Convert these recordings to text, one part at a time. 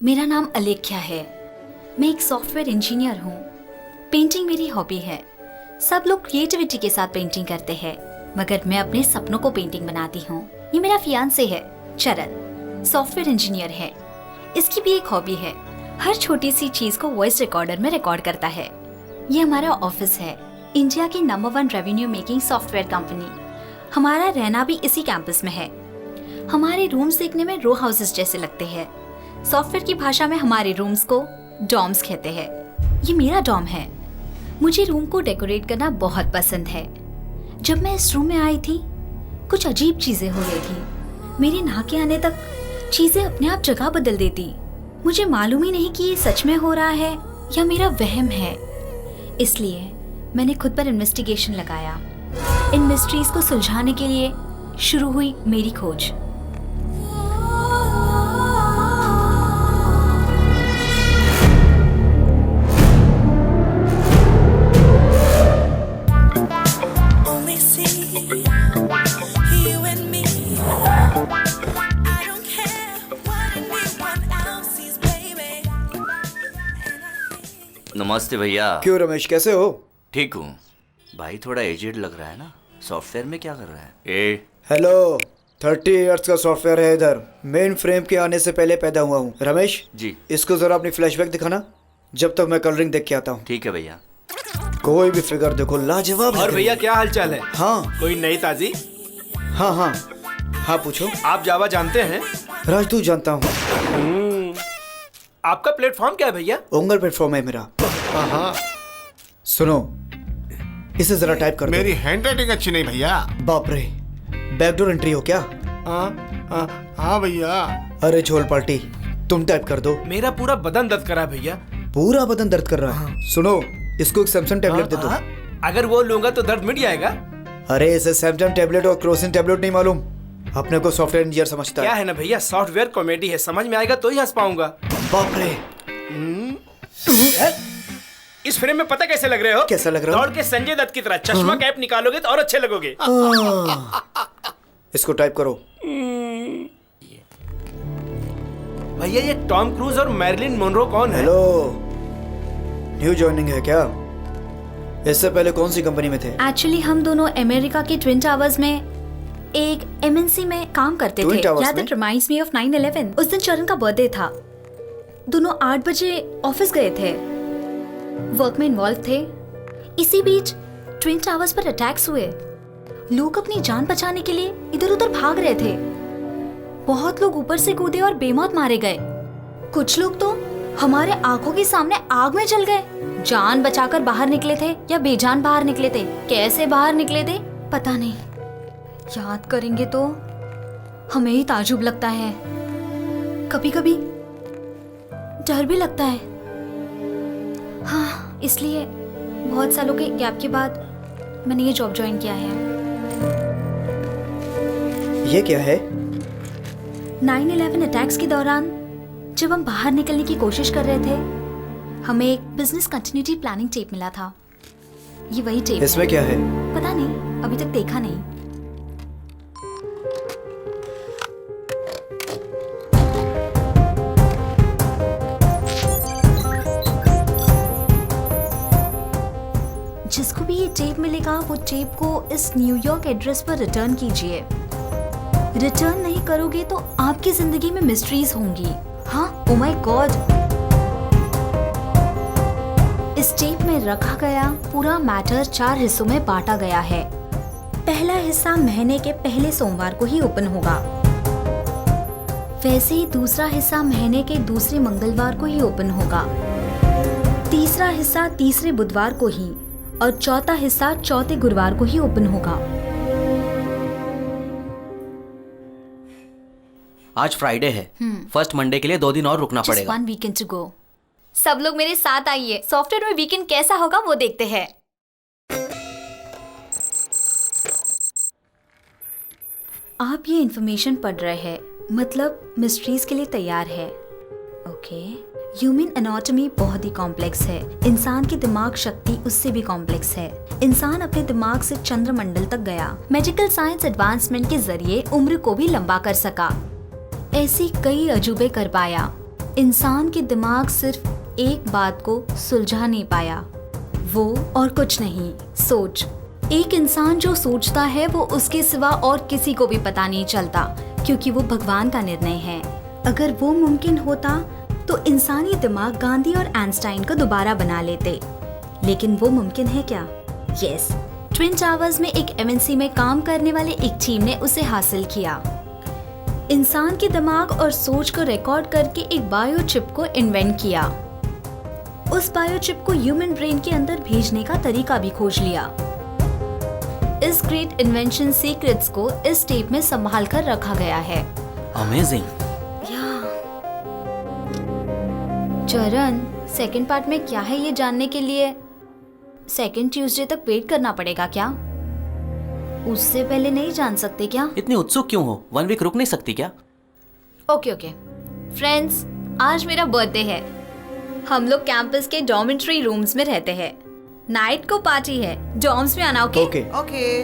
मेरा नाम अलेख्या है। मैं एक सॉफ्टवेयर इंजीनियर हूँ। पेंटिंग मेरी हॉबी है। सब लोग क्रिएटिविटी के साथ पेंटिंग करते हैं, मगर मैं अपने सपनों को पेंटिंग बनाती हूँ। ये मेरा फियांसे है चरण, सॉफ्टवेयर इंजीनियर है। इसकी भी एक हॉबी है, हर छोटी सी चीज को वॉइस रिकॉर्डर में रिकॉर्ड करता है। ये हमारा ऑफिस है, इंडिया की number 1 revenue making software company. हमारा रहना भी इसी कैंपस में है। हमारे रूम्स देखने में रो हाउसेस जैसे लगते हैं। सॉफ्टवेयर की भाषा में हमारे रूम्स को डॉम्स कहते हैं। ये मेरा डॉम है। मुझे रूम को डेकोरेट करना बहुत पसंद है। जब मैं इस रूम में आई थी, कुछ अजीब चीजें हो रही थी। मेरे नहाके आने तक चीजें अपने आप जगह बदल देती। मुझे मालूम ही नहीं कि ये सच में हो रहा है या मेरा वहम है। इसलिए मैंने खुद पर इन्वेस्टिगेशन लगाया। इन मिस्ट्रीज को सुलझाने के लिए शुरू हुई मेरी खोज। नमस्ते भैया। क्यों रमेश, कैसे हो? ठीक हूँ भाई, थोड़ा एजेड लग रहा है ना। सॉफ्टवेयर में क्या कर रहा है? हेलो, 30 इयर्स का सॉफ्टवेयर है इधर। मेन फ्रेम के आने से पहले पैदा हुआ हूँ। रमेश जी, इसको जरा अपनी फ्लैशबैक दिखाना, जब तक मैं कलरिंग देख के आता हूँ। ठीक है भैया। कोई भी फिगर देखो, लाजवाब। और भैया क्या हाल चाल है? हाँ कोई नई ताजी? हाँ हाँ हाँ, पूछो। आप जावा जानते हैं? राजदूत जानता हूँ। आपका प्लेटफॉर्म क्या है भैया? ओंगल प्लेटफॉर्म है मेरा। हाँ, सुनो, इसे जरा टाइप कर दो। मेरी हैंडराइटिंग अच्छी नहीं भैया। बाप रे, बैकडोर एंट्री हो क्या? हाँ भैया। अरे झोल पार्टी, तुम टाइप कर दो। मेरा पूरा बदन दर्द करा भैया। पूरा बदन दर्द कर रहा है। सुनो, इसको एक सैमसंग टैबलेट दे दो। अगर वो लूंगा तो दर्द मिट जाएगा? अरे इसे सैमसंग टैबलेट और क्रोसिन टैबलेट नहीं मालूम। अपने को सॉफ्टवेयर इंजीनियर समझता क्या है। है ना भैया, सॉफ्टवेयर कॉमेडी है, समझ में आएगा तो ही हंस पाऊंगा। बाप रे, इस फ्रेम में पता कैसे लग रहे हो? कैसा लग रहा हूं? दौड़ के संजय दत्त की तरह चश्मा कैप निकालोगे तो और अच्छे लगोगे। इसको टाइप करो। भैया ये टॉम क्रूज और मैरिलिन मोनरो कौन है? हेलो, न्यू ज्वाइनिंग है क्या? इससे पहले कौन सी कंपनी में थे? एक्चुअली हम दोनों अमेरिका के ट्विन टावर्स में एक एमएनसी में काम करते थे। याद इट रिमाइंड्स मी ऑफ 9/11। उस दिन चरण का बर्थडे था। दोनों 8 बजे ऑफिस गए थे, वर्क में इन्वॉल्व थे। इसी बीच ट्विन टावर्स पर अटैक्स हुए। लोग अपनी जान बचाने के लिए इधर उधर भाग रहे थे। बहुत लोग ऊपर से कूदे और बेमौत मारे गए। कुछ लोग तो हमारे आंखों के सामने आग में जल गए। जान बचाकर बाहर निकले थे या बेजान बाहर निकले थे, कैसे बाहर निकले थे पता नहीं। याद करेंगे तो हमें ही ताजुब लगता है, कभी कभी डर भी लगता है। हाँ, इसलिए बहुत सालों के गैप के बाद मैंने ये जॉब ज्वाइन किया है। ये क्या है? 9/11 अटैक्स के दौरान जब हम बाहर निकलने की कोशिश कर रहे थे, हमें एक बिजनेस कंटिन्यूटी प्लानिंग टेप मिला था। ये वही टेप। इसमें क्या है? पता नहीं, अभी तक देखा नहीं। जिसको भी ये टेप मिलेगा वो टेप को इस न्यूयॉर्क एड्रेस पर रिटर्न कीजिए। रिटर्न नहीं करोगे तो आपकी जिंदगी में मिस्ट्रीज होंगी। हाँ, ओ माय गॉड। इस टेप में रखा गया पूरा मैटर 4 हिस्सों में बांटा गया है। पहला हिस्सा महीने के पहले सोमवार को ही ओपन होगा। वैसे ही दूसरा हिस्सा महीने के दूसरे मंगलवार को ही ओपन होगा। तीसरा हिस्सा तीसरे बुधवार को ही और चौथा हिस्सा चौथे गुरुवार को ही ओपन होगा। आज फ्राइडे है। फर्स्ट मंडे के लिए 2 दिन और रुकना पड़ेगा। Just one weekend to go. सब लोग मेरे साथ आइए, सॉफ्टवेयर में वीकेंड कैसा होगा वो देखते हैं। आप ये इन्फॉर्मेशन पढ़ रहे हैं, मतलब मिस्ट्रीज के लिए तैयार है। ओके, ह्यूमन एनाटॉमी बहुत ही कॉम्प्लेक्स है। इंसान की दिमाग शक्ति उससे भी कॉम्प्लेक्स है। इंसान अपने दिमाग से चंद्रमंडल तक गया। मेडिकल साइंस एडवांसमेंट के जरिए उम्र को भी लंबा कर सका। ऐसी कई अजूबे कर पाया। इंसान के दिमाग सिर्फ एक बात को सुलझा नहीं पाया, वो और कुछ नहीं, सोच। एक इंसान जो सोचता है वो उसके सिवा और किसी को भी पता नहीं चलता, क्योंकि वो भगवान का निर्णय है। अगर वो मुमकिन होता तो इंसानी दिमाग गांधी और आइंस्टाइन को दोबारा बना लेते, लेकिन वो मुमकिन है क्या? यस, ट्विन टावर्स में एक एमएनसी में काम करने वाले एक टीम ने उसे हासिल किया। इंसान के दिमाग और सोच को रिकॉर्ड करके एक बायोचिप को इन्वेंट किया। उस बायोचिप को ह्यूमन ब्रेन के अंदर भेजने का तरीका भी खोज लिया। इस ग्रेट इन्वेंशन सीक्रेट्स को इस टेप में संभाल कर रखा गया है। अमेजिंग। चरण, सेकंड पार्ट में क्या है ये जानने के लिए सेकंड ट्यूसडे तक वेट करना पड़ेगा क्या? उससे पहले नहीं जान सकते क्या? इतनी उत्सुक क्यों हो? 1 वीक रुक नहीं सकती क्या? ओके फ्रेंड्स, आज मेरा बर्थडे है। हम लोग कैंपस के डॉर्मेटरी रूम्स में रहते हैं। नाइट को पार्टी है, डॉर्म्स में आना। Okay okay.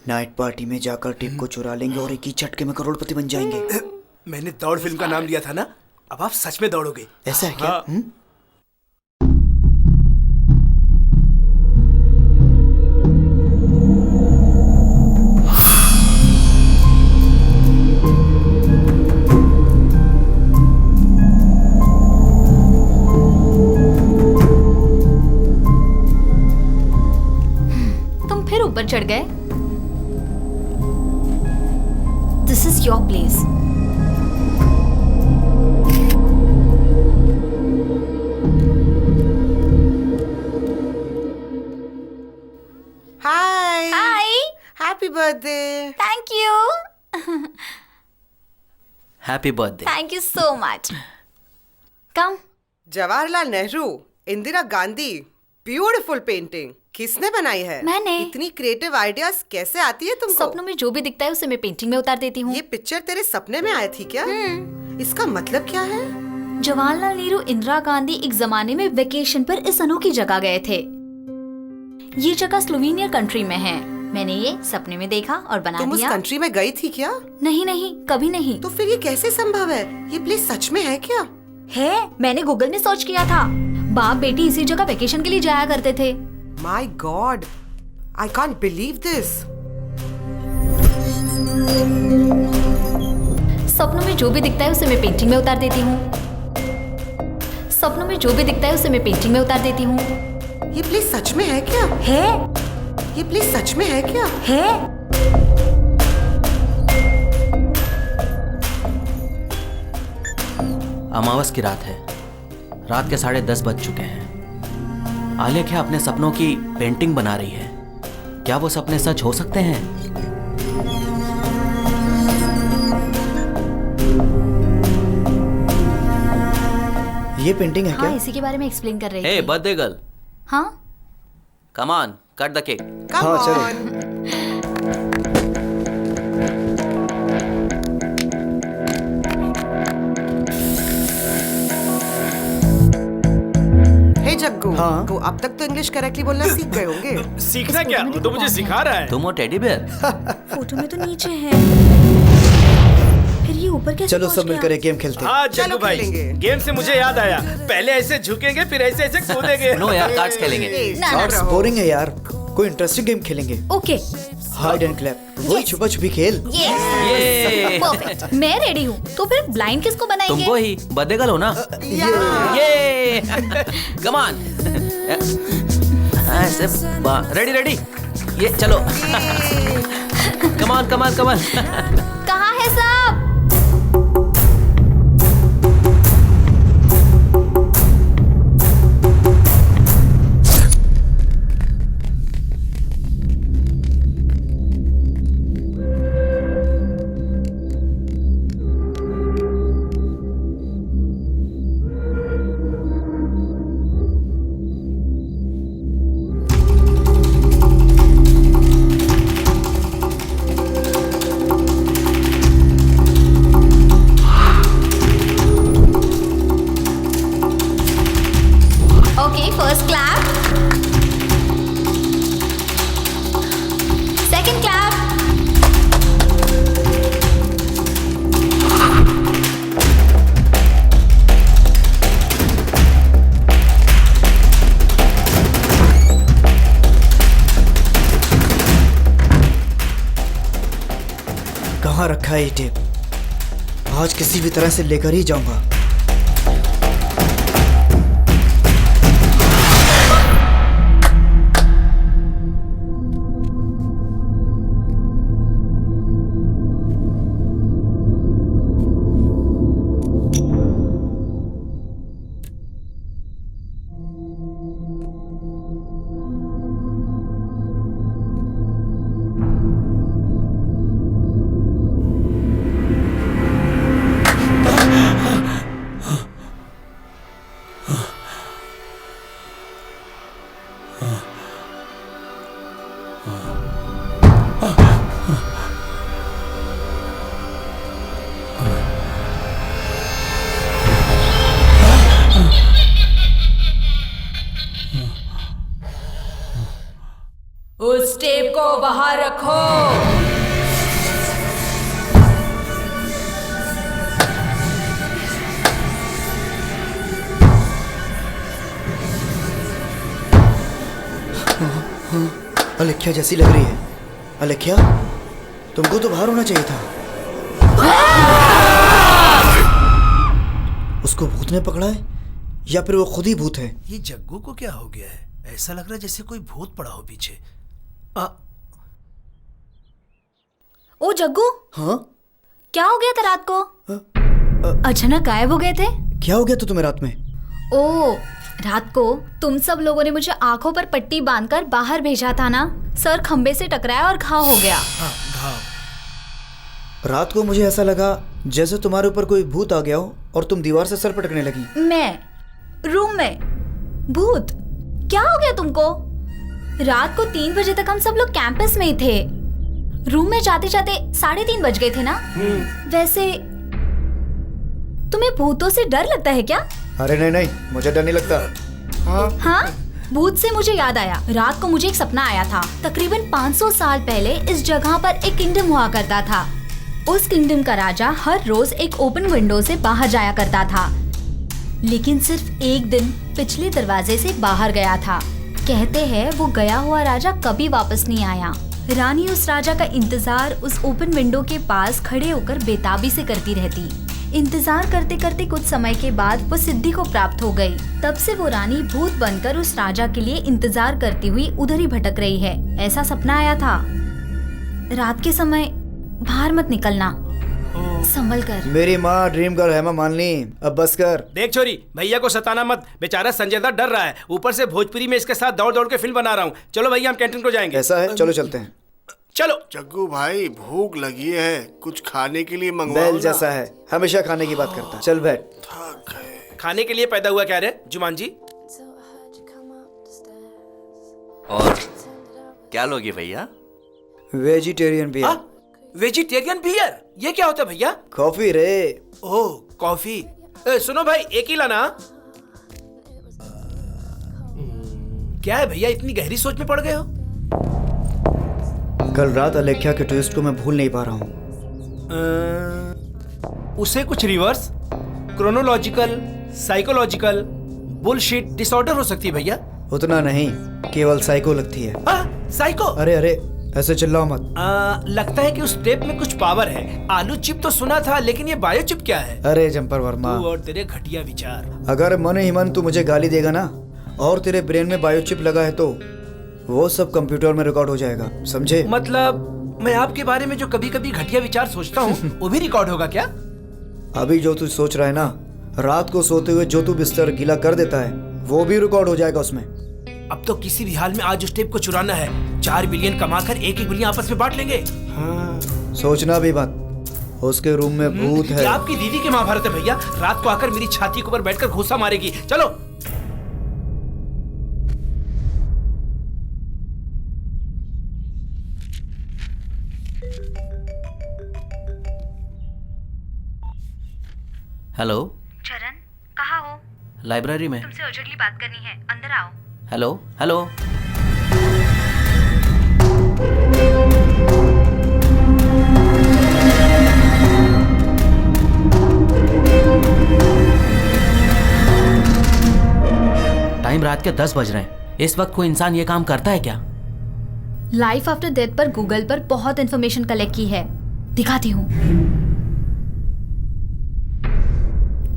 नाइट पार्टी में जाकर टिप को चुरा लेंगे और एक ही झटके में करोड़पति बन जाएंगे। मैंने दौड़ फिल्म का नाम लिया था ना, अब आप सच में दौड़ोगे। ऐसा है क्या? हाँ। तुम फिर ऊपर चढ़ गए। This is your place. Hi hi, happy birthday. Thank you. Happy birthday. Thank you so much. Come. Jawaharlal Nehru, Indira Gandhi, beautiful painting किसने बनाई है? मैंने। इतनी क्रिएटिव आइडियाज कैसे आती है तुमको? सपनों में जो भी दिखता है उसे मैं पेंटिंग में उतार देती हूँ। ये पिक्चर तेरे सपने में आई थी क्या? इसका मतलब क्या है? जवाहरलाल नेहरू, इंदिरा गांधी एक जमाने में वेकेशन पर इस अनोखी जगह गए थे। ये जगह स्लोवेनिया कंट्री में है। मैंने ये सपने में देखा और बना तुम उस दिया। कंट्री में गई थी क्या? नहीं, कभी नहीं। तो फिर ये कैसे संभव है? ये प्लेस सच में है क्या? है, मैंने गूगल में सर्च किया था। बाप बेटी इसी जगह वेकेशन के लिए जाया करते थे। My God, I can't believe this. सपनों में जो भी दिखता है उसे मैं पेंटिंग में उतार देती हूँ। सपनों में जो भी दिखता है उसे मैं पेंटिंग में उतार देती हूँ। ये प्लेस सच में है क्या? है, ये प्लेस सच में है क्या? है। अमावस की रात है। रात के 10:30 बज चुके हैं। आलेख्या अपने सपनों की पेंटिंग बना रही है। क्या वो सपने सच हो सकते हैं? ये पेंटिंग है क्या? हाँ, इसी के बारे में एक्सप्लेन कर रही हे थी। बर्थडे गर्ल, हाँ, come on, cut the cake. Come हाँ, चलो। on. हे जग्गू, हाँ? तो अब तक तो इंग्लिश करेक्टली बोलना सीख गए होंगे। सीखना क्या? वो तो मुझे सिखा रहा है। तुम हो टेडी बेयर? फोटो में तो नीचे है। फिर ये ऊपर कैसे चलो पहुंच सब गया? मिलकर एक गेम खेलते हैं। हाँ चलो जग्गू भाई, खेलेंगे। गेम से मुझे याद आया। पहले ऐसे झुकेंगे, फिर ऐसे ऐसे कूदेंगे। नो यार, कार्ड्स खेलेंगे। ना, ना। कार्ड्स बोरिंग है यार, कोई इंटरेस्टिंग गेम खेलेंगे। ओके, हाइड एंड क्लैप, वही छुपा छुपी खेल। ये परफेक्ट। मैं रेडी हूँ। तो फिर ब्लाइंड किसको बनाएंगे? तुमको ही बर्थडे गर्ल हो ना? ये कम ऑन, ऐसे रेडी। ये चलो, कम ऑन। कहाँ है सब? कहाँ रखा है ये टेप? आज किसी भी तरह से लेकर ही जाऊंगा। उस टेप को वहां रखो। अलेख्या जैसी लग रही है। अलेख्या, तुमको तो बाहर होना चाहिए था। उसको भूत ने पकड़ा है या फिर वो खुद ही भूत है? ये जग्गू को क्या हो गया है? ऐसा लग रहा है जैसे कोई भूत पड़ा हो पीछे। ओ जग्गू, हाँ? क्या हो गया था रात को? अचानक गायब हो गए थे। क्या हो गया था तुम्हें रात में? ओ, रात को तुम सब लोगों ने मुझे आंखों पर पट्टी बांधकर बाहर भेजा था ना। सर खंबे से टकराया और घाव हो गया। रात को मुझे ऐसा लगा जैसे तुम्हारे ऊपर कोई भूत आ गया हो और तुम दीवार से सर पटकने लगी। मैं रूम में भूत? क्या हो गया तुमको? रात को 3 बजे तक हम सब लोग कैंपस में ही थे। रूम में जाते जाते 3:30 बज गए थे ना। वैसे तुम्हें भूतों से डर लगता है क्या? अरे नहीं नहीं, मुझे डर नहीं लगता। हाँ, भूत से मुझे याद आया, रात को मुझे एक सपना आया था। तकरीबन 500 साल पहले इस जगह पर एक किंगडम हुआ करता था। उस किंगडम का राजा हर रोज एक ओपन विंडो से बाहर जाया करता था, लेकिन सिर्फ एक दिन पिछले दरवाजे से बाहर गया था। कहते हैं वो गया हुआ राजा कभी वापस नहीं आया। रानी उस राजा का इंतजार उस ओपन विंडो के पास खड़े होकर बेताबी से करती रहती। इंतजार करते करते कुछ समय के बाद वो सिद्धि को प्राप्त हो गई। तब से वो रानी भूत बनकर उस राजा के लिए इंतजार करती हुई उधर ही भटक रही है। ऐसा सपना आया था। रात के समय बाहर मत निकलना, संभल कर। मेरी माँ ड्रीम गर्ल है माँ, मान ली। अब बस कर। देख छोरी, भैया को सताना मत। बेचारा संजय दत्त डर रहा है, ऊपर से भोजपुरी में इसके साथ दौड़ दौड़ के फिल्म बना रहा हूँ। चलो भैया, हम कैंटीन को जाएंगे। ऐसा है, चलो चलते हैं। चलो। जग्गू भाई, भूख लगी है, कुछ खाने के लिए मंगवाओ बैल ना। जैसा है, हमेशा खाने की बात करता है। चल बैठ। थक गए। खाने के लिए पैदा हुआ क्या रे जुमान जी? और क्या लोगे भैया? वेजिटेरियन भी है। Vegetarian beer? ये क्या होता है भैया? कॉफी रे। Oh, coffee. सुनो भाई, एक ही लाना। क्या है भैया, इतनी गहरी सोच में पड़ गए हो? कल रात अलेख्या के ट्विस्ट को मैं भूल नहीं पा रहा हूँ। उसे कुछ reverse chronological psychological bullshit disorder हो सकती है भैया। उतना नहीं, केवल साइको लगती है। साइको? अरे अरे, ऐसे चिल्लाओ मत। लगता है कि उस टेप में कुछ पावर है। आलू चिप तो सुना था, लेकिन ये बायो चिप क्या है? अरे जंपर वर्मा, तू और तेरे घटिया विचार। अगर मन ही मन तू मुझे गाली देगा ना और तेरे ब्रेन में बायोचिप लगा है तो वो सब कंप्यूटर में रिकॉर्ड हो जाएगा, समझे? मतलब मैं आपके बारे में जो कभी कभी घटिया विचार सोचता हूँ वो भी रिकॉर्ड होगा क्या? अभी जो तू सोच रहा है ना, रात को सोते हुए जो तू बिस्तर गीला कर देता है वो भी रिकॉर्ड हो जाएगा उसमें। अब तो किसी भी हाल में आज उस टेप को चुराना है। 4 बिलियन कमाकर 1-1 बिलियन आपस में बांट लेंगे। सोचना भी बात, उसके रूम में भूत है। ये आपकी दीदी के महाभारत है भैया। रात को आकर मेरी छाती के ऊपर बैठकर घूसा मारेगी। चलो। हेलो चरण, कहाँ हो? लाइब्रेरी में। तुमसे अर्जेंटली बात करनी है, अंदर आओ। Hello hello. टाइम रात के 10 बज रहे हैं। इस वक्त कोई इंसान ये काम करता है क्या? लाइफ आफ्टर डेथ पर गूगल पर बहुत इन्फॉर्मेशन कलेक्ट की है। दिखाती हूँ।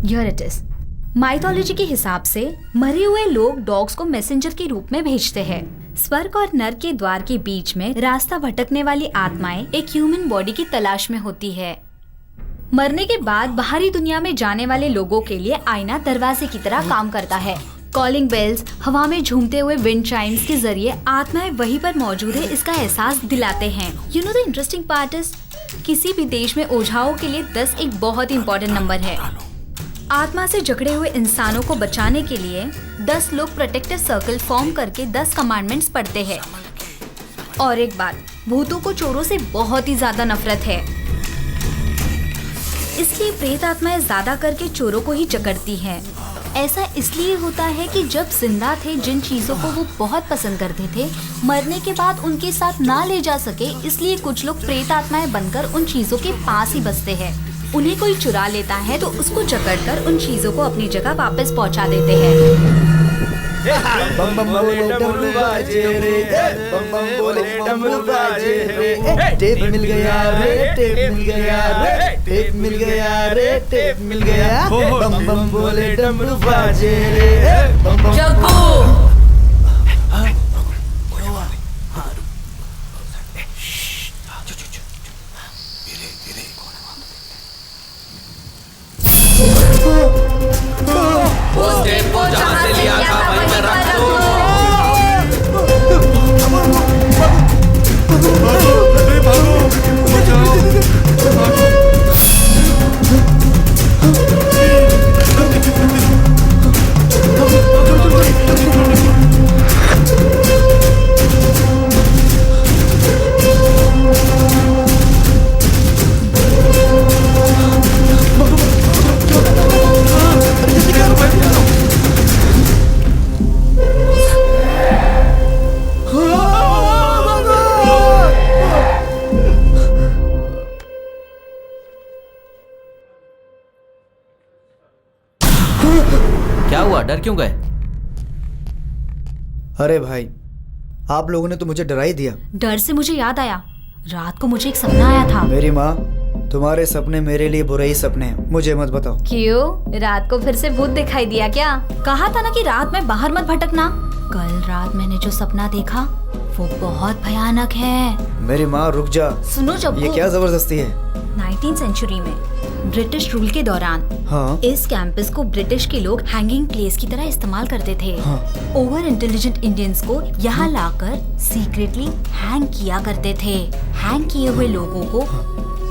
Here it is. माइथोलॉजी के हिसाब से मरे हुए लोग डॉग्स को मैसेंजर के रूप में भेजते हैं। स्वर्ग और नर्क के द्वार के बीच में रास्ता भटकने वाली आत्माएं एक ह्यूमन बॉडी की तलाश में होती है। मरने के बाद बाहरी दुनिया में जाने वाले लोगों के लिए आईना दरवाजे की तरह काम करता है। कॉलिंग बेल्स, हवा में झूमते हुए विंड चाइम्स के जरिए आत्माएं वहीं पर मौजूद है इसका एहसास दिलाते हैं। You know the interesting part is, किसी भी देश में ओझाओं के लिए 10 एक बहुत इंपॉर्टेंट नंबर है। आत्मा से जकड़े हुए इंसानों को बचाने के लिए 10 लोग प्रोटेक्टिव सर्कल फॉर्म करके 10 कमांडमेंट्स पढ़ते हैं। और एक बात, भूतों को चोरों से बहुत ही ज्यादा नफरत है, इसलिए प्रेत आत्माएं ज्यादा करके चोरों को ही जकड़ती हैं। ऐसा इसलिए होता है कि जब जिंदा थे जिन चीजों को वो बहुत पसंद करते थे, मरने के बाद उनके साथ ना ले जा सके, इसलिए कुछ लोग प्रेत आत्माएं बनकर उन चीजों के पास ही बसते हैं। उन्हें कोई चुरा लेता है तो उसको जकड़कर उन चीजों को अपनी जगह वापस पहुंचा देते हैं। बम बम बोले डमरू बाजे रे, बम बम बोले डमरू बाजे रे, टेप मिल गया रे, टेप मिल गया रे, टेप मिल गया रे, टेप मिल गया। बम बम बोले डमरू बाजे रे, बम बम। जग्गू, उस टेप को जहाँ से लिया था वहीं पे रख दो। क्या हुआ, डर क्यों गए? अरे भाई, आप लोगों ने तो मुझे डरा ही दिया। डर से मुझे याद आया, रात को मुझे एक सपना आया था। मेरी माँ, तुम्हारे सपने मेरे लिए बुरे ही सपने हैं, मुझे मत बताओ। क्यों, रात को फिर से भूत दिखाई दिया क्या? कहा था ना कि रात में बाहर मत भटकना। कल रात मैंने जो सपना देखा वो बहुत भयानक है। मेरी माँ रुक जा। सुनो जब ये क्या जबरदस्ती है? 19th सेंचुरी में ब्रिटिश रूल के दौरान हाँ। इस कैंपस को ब्रिटिश के लोग हैंगिंग प्लेस की तरह इस्तेमाल करते थे। हाँ। ओवर इंटेलिजेंट इंडियंस को यहाँ लाकर सीक्रेटली हैंग किया करते थे। हैंग किए हुए लोगों को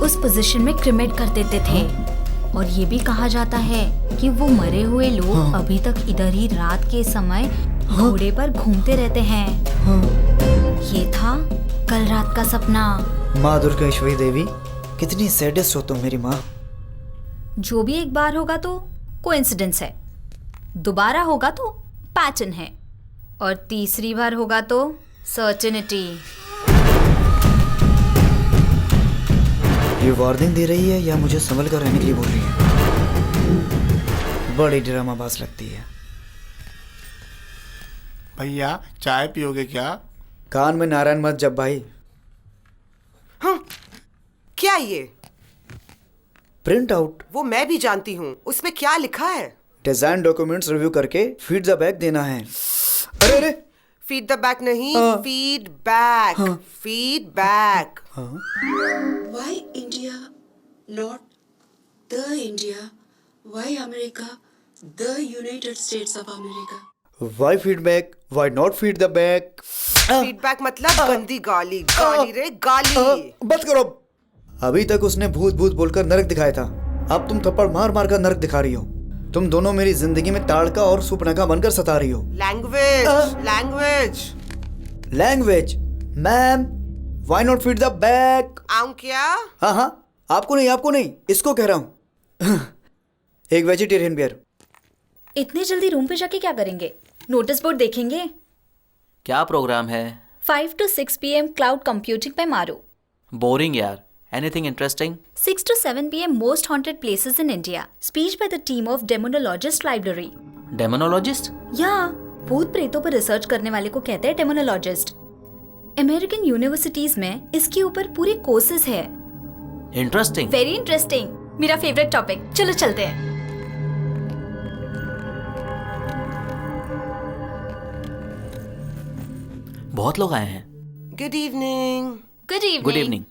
उस पोजीशन में क्रिमेट कर देते थे। और ये भी कहा जाता है कि वो मरे हुए लोग अभी तक इधर ही रात के समय घोड़े पर घूमते रहते हैं। ये था कल रात का सपना। माँ दुर्गेश्वरी देवी, कितनी सैडेस्ट हो तुम मेरी माँ। जो भी एक बार होगा तो कोइंसिडेंस है, दोबारा होगा तो पैटर्न है, और तीसरी बार होगा तो सर्टेनिटी। ये वार्निंग दे रही है या मुझे संभल कर रहने के लिए बोल रही है? बड़ी ड्रामाबाज लगती है। भैया चाय पियोगे क्या? कान में नारायण मत जब भाई। हाँ, क्या ये? Print out. वो मैं भी जानती हूँ, उसमें क्या लिखा है? डिजाइन डॉक्यूमेंट्स रिव्यू करके फीड द बैक देना है। अरे अरे, फीड द बैक नहीं, हाँ। Feed back. हाँ। Feed back. Why India, not the India? Why America, the United States of America? Why feedback, why not feed the back. Feedback मतलब गंदी गाली। गाली रे गाली। बस करो। अभी तक उसने भूत भूत बोलकर नरक दिखाया था, अब तुम थप्पड़ मार मार कर नरक दिखा रही हो। तुम दोनों मेरी जिंदगी में ताड़का और सुपनका बनकर सता रही हो। Language, language, language. Ma'am, why not feed the back. आऊं क्या? हाँ हाँ, आपको नहीं, इसको कह रहा हूँ। एक वेजिटेरियन बियर। इतनी जल्दी रूम पे जाके क्या करेंगे? नोटिस बोर्ड देखेंगे? क्या प्रोग्राम है? 5 to 6 PM क्लाउड कंप्यूटिंग पे मारो। बोरिंग यार। Anything interesting? 6 to 7 PM most haunted places in India. Speech by the team of demonologist library. Demonologist? या भूत प्रेतों पर रिसर्च करने वाले को कहते हैं डेमोनोलॉजिस्ट। अमेरिकन यूनिवर्सिटीज में इसके ऊपर पूरे कोर्सेज है। इंटरेस्टिंग। वेरी इंटरेस्टिंग, मेरा फेवरेट टॉपिक। चलो चलते हैं। बहुत लोग आए हैं। Good evening. Good evening. Good evening.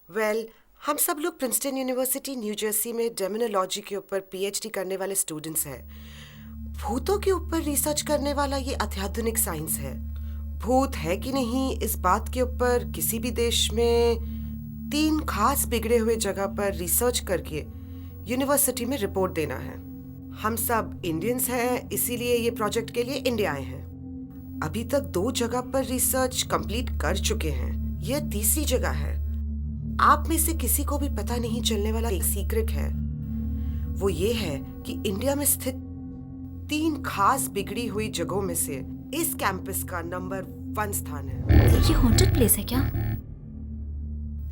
Well, हम सब लोग प्रिंसटन यूनिवर्सिटी न्यू जर्सी में डेमोनोलॉजी के ऊपर पीएचडी करने वाले स्टूडेंट्स हैं। भूतों के ऊपर रिसर्च करने वाला ये अत्याधुनिक साइंस है। भूत है कि नहीं, इस बात के ऊपर किसी भी देश में 3 खास बिगड़े हुए जगह पर रिसर्च करके यूनिवर्सिटी में रिपोर्ट देना है। हम सब इंडियंस हैं, इसीलिए ये प्रोजेक्ट के लिए इंडिया आए हैं। अभी तक 2 जगह पर रिसर्च कंप्लीट कर चुके हैं, यह तीसरी जगह है। आप में से किसी को भी पता नहीं चलने वाला एक सीक्रेट है। वो ये है कि इंडिया में स्थित 3 खास बिगड़ी हुई जगहों में से इस कैंपस का नंबर 1 स्थान है। ये हॉन्टेड प्लेस है क्या?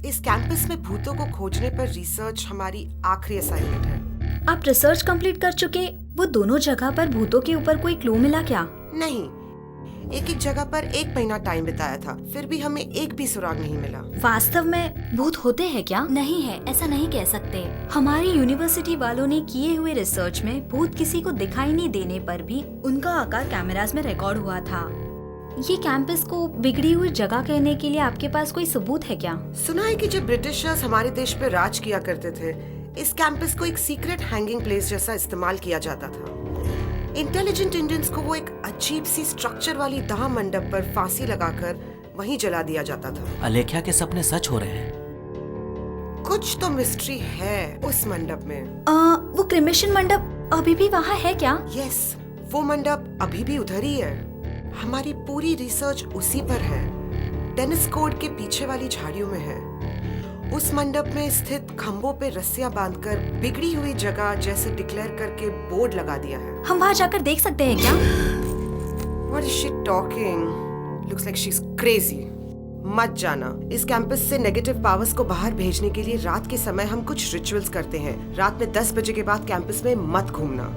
इस कैंपस में भूतों को खोजने पर रिसर्च हमारी आखिरी असाइनमेंट है। आप रिसर्च कंप्लीट कर चुके, वो दोनों जगह पर भूतों के ऊपर कोई क्लू मिला क्या? नहीं, एक जगह पर 1 महीना टाइम बिताया था, फिर भी हमें एक भी सुराग नहीं मिला। वास्तव में भूत होते हैं क्या? नहीं है, ऐसा नहीं कह सकते। हमारी यूनिवर्सिटी वालों ने किए हुए रिसर्च में भूत किसी को दिखाई नहीं देने पर भी उनका आकार कैमरास में रिकॉर्ड हुआ था। ये कैंपस को बिगड़ी हुई जगह कहने के लिए आपके पास कोई सबूत है क्या? सुना है कि जब ब्रिटिशर्स हमारे देश पे राज किया करते थे, इस कैंपस को एक सीक्रेट हैंगिंग प्लेस जैसा इस्तेमाल किया जाता था। इंटेलिजेंट इंडियंस को वो एक अजीब सी स्ट्रक्चर वाली दाह मंडप पर फांसी लगाकर वहीं जला दिया जाता था। अलेख्या के सपने सच हो रहे हैं। कुछ तो मिस्ट्री है उस मंडप में। वो क्रिमेशन मंडप अभी भी वहाँ है क्या? यस, वो मंडप अभी भी उधर ही है। हमारी पूरी रिसर्च उसी पर है। टेनिस कोर्ट के पीछे वाली झाड़ियों में है। उस मंडप में स्थित खंभों पे रस्सियां बांधकर बिगड़ी हुई जगह जैसे डिक्लेयर करके बोर्ड लगा दिया है। हम वहाँ जाकर देख सकते हैं क्या? What is she talking? Looks like she's crazy. मत जाना। इस कैंपस से नेगेटिव पावर्स को बाहर भेजने के लिए रात के समय हम कुछ रिचुअल्स करते हैं। रात में 10 बजे के बाद कैंपस में मत घूमना।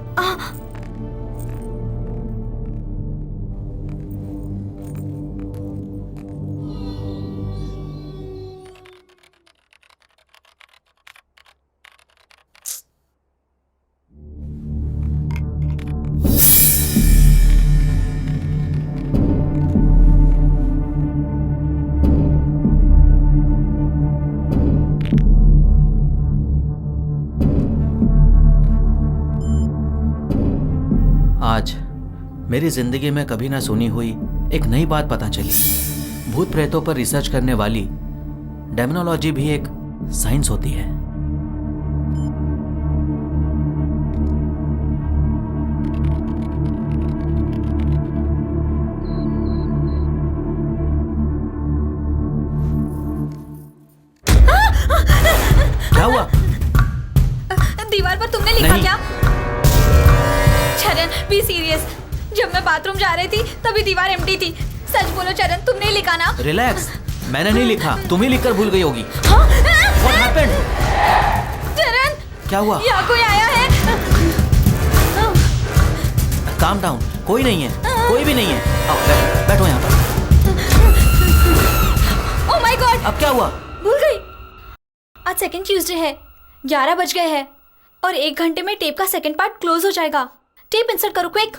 आज मेरी जिंदगी में कभी ना सुनी हुई एक नई बात पता चली। भूत प्रेतों पर रिसर्च करने वाली डेमोनोलॉजी भी एक साइंस होती है। क्या हुआ? दीवार पर तुमने लिखा नहीं। क्या? चरण, बी सीरियस। जब मैं बाथरूम जा रही थी तभी दीवार एम्प्टी थी। सच बोलो चरण, तुमने लिखा ना? रिलैक्स, मैंने नहीं लिखा, तुम ही लिखकर भूल गई होगी। हाँ? What happened? चरण, क्या हुआ? यहाँ कोई आया है? काम डाउन, कोई नहीं है, कोई भी नहीं है। आओ, बैठो यहाँ पर। Oh my God! अब क्या हुआ? भूल गई। आज सेकंड ट्यूसडे है, 11 बज गए हैं और 1 घंटे में टेप का सेकंड पार्ट क्लोज हो जाएगा। टेप इंसर्ट करो क्विक।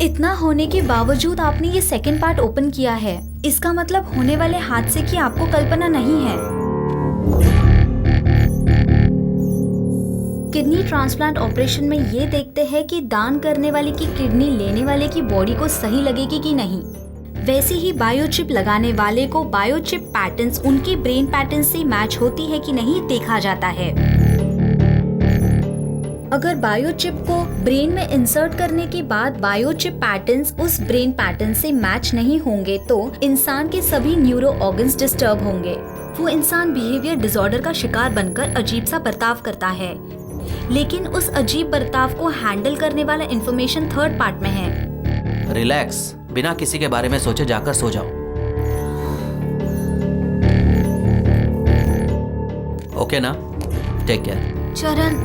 इतना होने के बावजूद आपने ये सेकंड पार्ट ओपन किया है, इसका मतलब होने वाले हादसे की आपको कल्पना नहीं है। किडनी ट्रांसप्लांट ऑपरेशन में ये देखते हैं कि दान करने वाले की किडनी लेने वाले की बॉडी को सही लगेगी कि नहीं। वैसे ही बायोचिप लगाने वाले को बायोचिप पैटर्न्स उनके ब्रेन पैटर्न से मैच होती है कि नहीं देखा जाता है। अगर बायोचिप को ब्रेन में इंसर्ट करने के बाद बायोचिप पैटर्न्स उस ब्रेन पैटर्न से मैच नहीं होंगे तो इंसान के सभी न्यूरो ऑर्गन्स डिस्टर्ब होंगे। वो इंसान बिहेवियर डिसऑर्डर का शिकार बनकर अजीब सा बर्ताव करता है, लेकिन उस अजीब बर्ताव को हैंडल करने वाला इंफॉर्मेशन थर्ड पार्ट में है। रिलैक्स, बिना किसी के बारे में सोचे जाकर सो जाओ। ओके ना? Take care. चरण,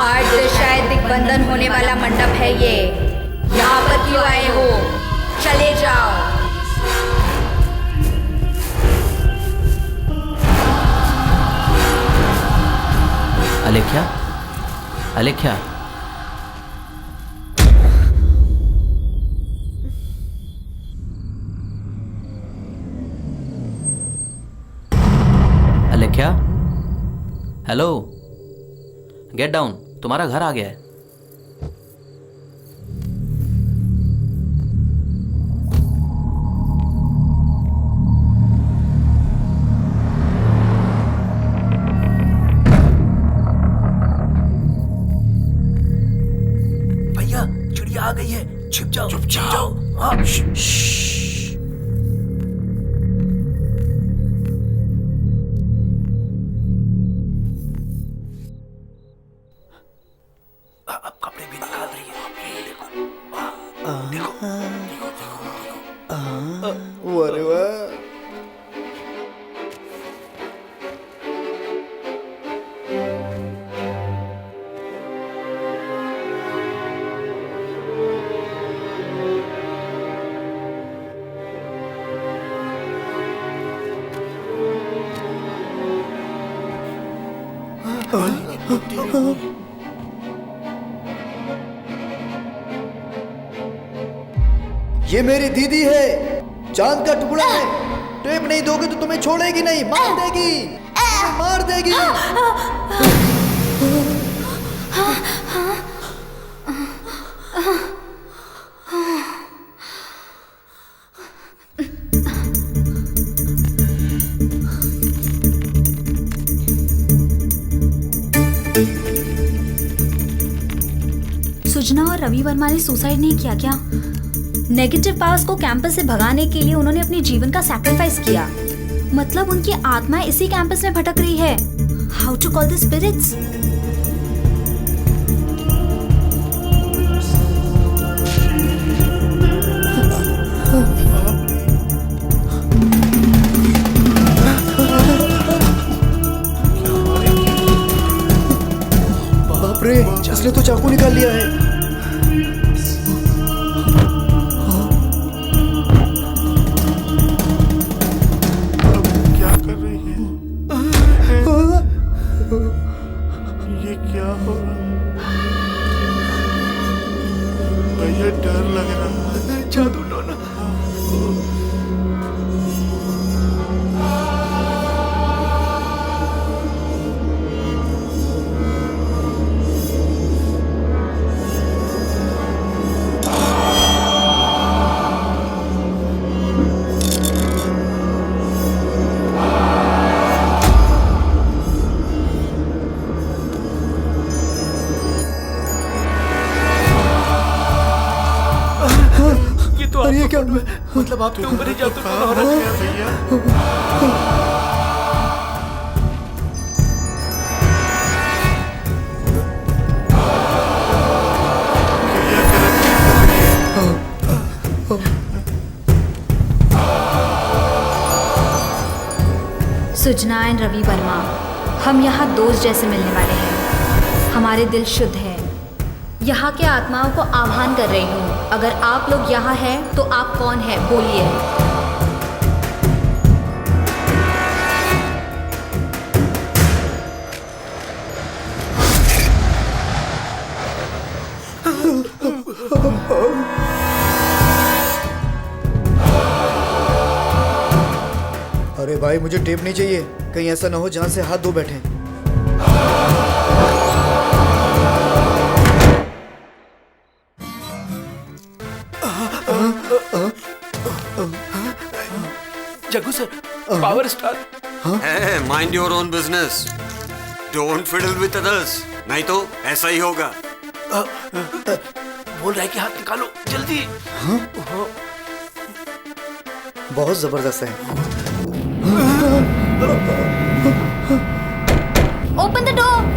आज शायद दिग्बंधन होने वाला मंडप है ये। यहाँ पर क्यों आए हो? चले जाओ। अलेख्या, अलेख्या, अलेख्या, हेलो, गेट डाउन, तुम्हारा घर आ गया है। भैया चिड़िया आ गई है, छिप जाओ, छिप जाओ। हाँ। अब कपड़े भी निकाल रही है, देखो, देखो। अरे वाह। ये मेरी दीदी है, चांद का टुकड़ा है। टेप नहीं दोगे तो तुम्हें छोड़ेगी नहीं, मार देगी, तुम्हें मार देगी। सुजना और रवि वर्मा ने सुसाइड नहीं किया क्या? नेगेटिव पावर्स को कैंपस से भगाने के लिए उन्होंने अपने जीवन का सैक्रिफाइस किया। मतलब उनकी आत्मा इसी कैंपस में भटक रही है। How to call the spirits? बाप रे, इसने तो चाकू निकाल लिया है। ये क्या हो रहा? भैया डर लग रहा है। जादू टोना। अरे ये क्या? मतलब आपके ऊपर ही जादू टोना हो रहा है भैया। सुजना एंड रवि वर्मा, हम यहाँ दोस्त जैसे मिलने वाले हैं। हमारे दिल शुद्ध है। यहाँ के आत्माओं को आह्वान कर रही हूँ। अगर आप लोग यहाँ हैं तो आप कौन हैं? बोलिए। अरे भाई, मुझे टेप नहीं चाहिए। कहीं ऐसा ना हो जहां से हाथ धो बैठे। Jaggu sir, power star. Mind your own business, don't fiddle with others, नहीं तो ऐसा ही होगा। बोल रहा है कि हाथ निकालो जल्दी। बहुत जबरदस्त है। Open the door.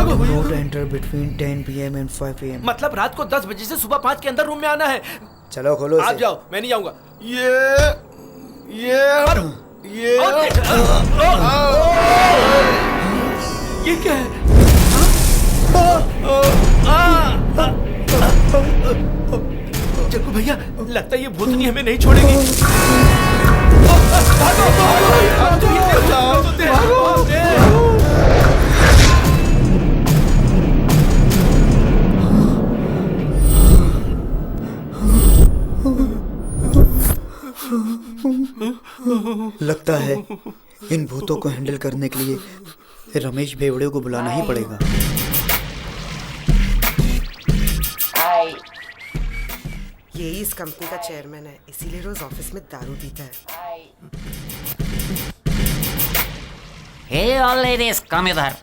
भागो। Don't enter between 10 PM and 5 PM. मतलब रात को 10 बजे से सुबह 5 के अंदर रूम में आना है। चलो खोलो आप इसे। जाओ, मैं नहीं जाऊंगा। ये क्या है? जग्गू भैया, लगता है ये भूतनी हमें नहीं छोड़ेगी। लगता है इन भूतों को हैंडल करने के लिए रमेश भेवड़े को बुलाना ही पड़ेगा। यही इस कंपनी का चेयरमैन है, इसीलिए रोज ऑफिस में दारू पीता है। हे ऑल लेडीज कम इधर।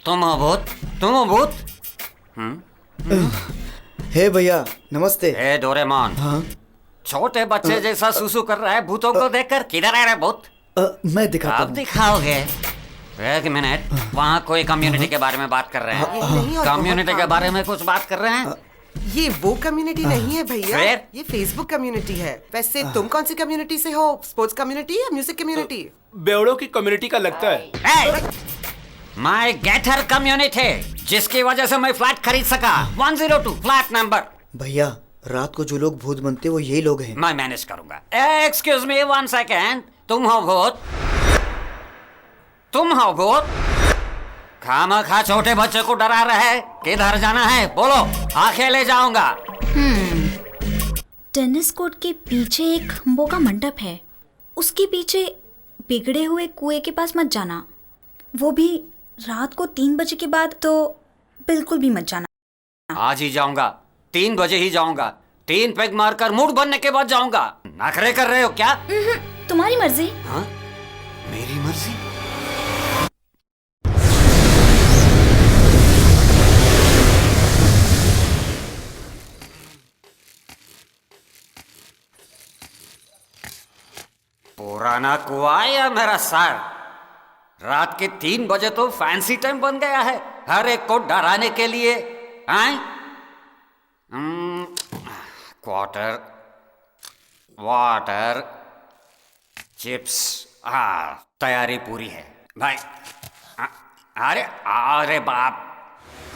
तुम हो भूत? तुम हो भूत? हे भैया नमस्ते। हे डोरेमोन। हाँ छोटे बच्चे जैसा सुसु कर रहा है भूतों को देखकर। किधर है रे भूत? मैं दिखाता आप हूँ। दिखाओगे? एक मिनट, वहाँ कोई कम्युनिटी के बारे में बात कर रहे हैं। कम्युनिटी के बारे में कुछ बात कर रहे हैं? ये वो कम्युनिटी नहीं है भैया, फिर? ये फेसबुक कम्युनिटी है। वैसे तुम कौन सी कम्युनिटी से हो? स्पोर्ट्स कम्युनिटी या म्यूजिक कम्युनिटी? बेवड़ों की कम्युनिटी का लगता है। माय गेटर कम्युनिटी, जिसकी वजह से मैं फ्लैट खरीद सका। 102 फ्लैट नंबर। भैया रात को जो लोग भूत बनते वो यही लोग हैं। मैं मैनेज करूंगा। Excuse me 1 second. तुम हो भूत? तुम हो भूत? खामखा छोटे बच्चे को डरा रहे। किधर जाना है बोलो, आंखें ले जाऊंगा। टेनिस कोर्ट के पीछे एक खंभों का मंडप है, उसके पीछे बिगड़े हुए कुएं के पास मत जाना, वो भी रात को 3 बजे के बाद तो बिल्कुल भी मत जाना। आज ही जाऊंगा, 3 बजे ही जाऊंगा। 3 पैग मारकर मूड बनने के बाद जाऊंगा। नखरे कर रहे हो क्या? तुम्हारी मर्जी। हाँ? मेरी मर्जी? पुराना कुआं या मेरा सर? रात के 3 बजे तो फैंसी टाइम बन गया है हर एक को डराने के लिए। Quarter, water, chips. तैयारी पूरी है भाई। अरे अरे बाप,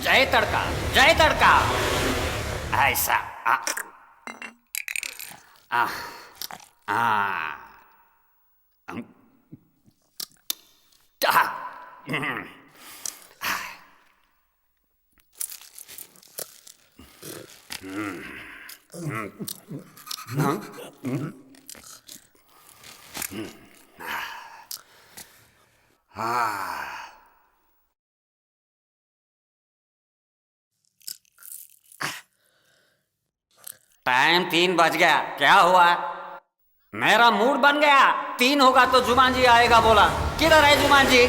जय तड़का, जय तड़का। ऐसा टाइम 3 बज गया। क्या हुआ? मेरा मूड बन गया। 3 होगा तो जुमान जी आएगा बोला। किधर है जुमान जी?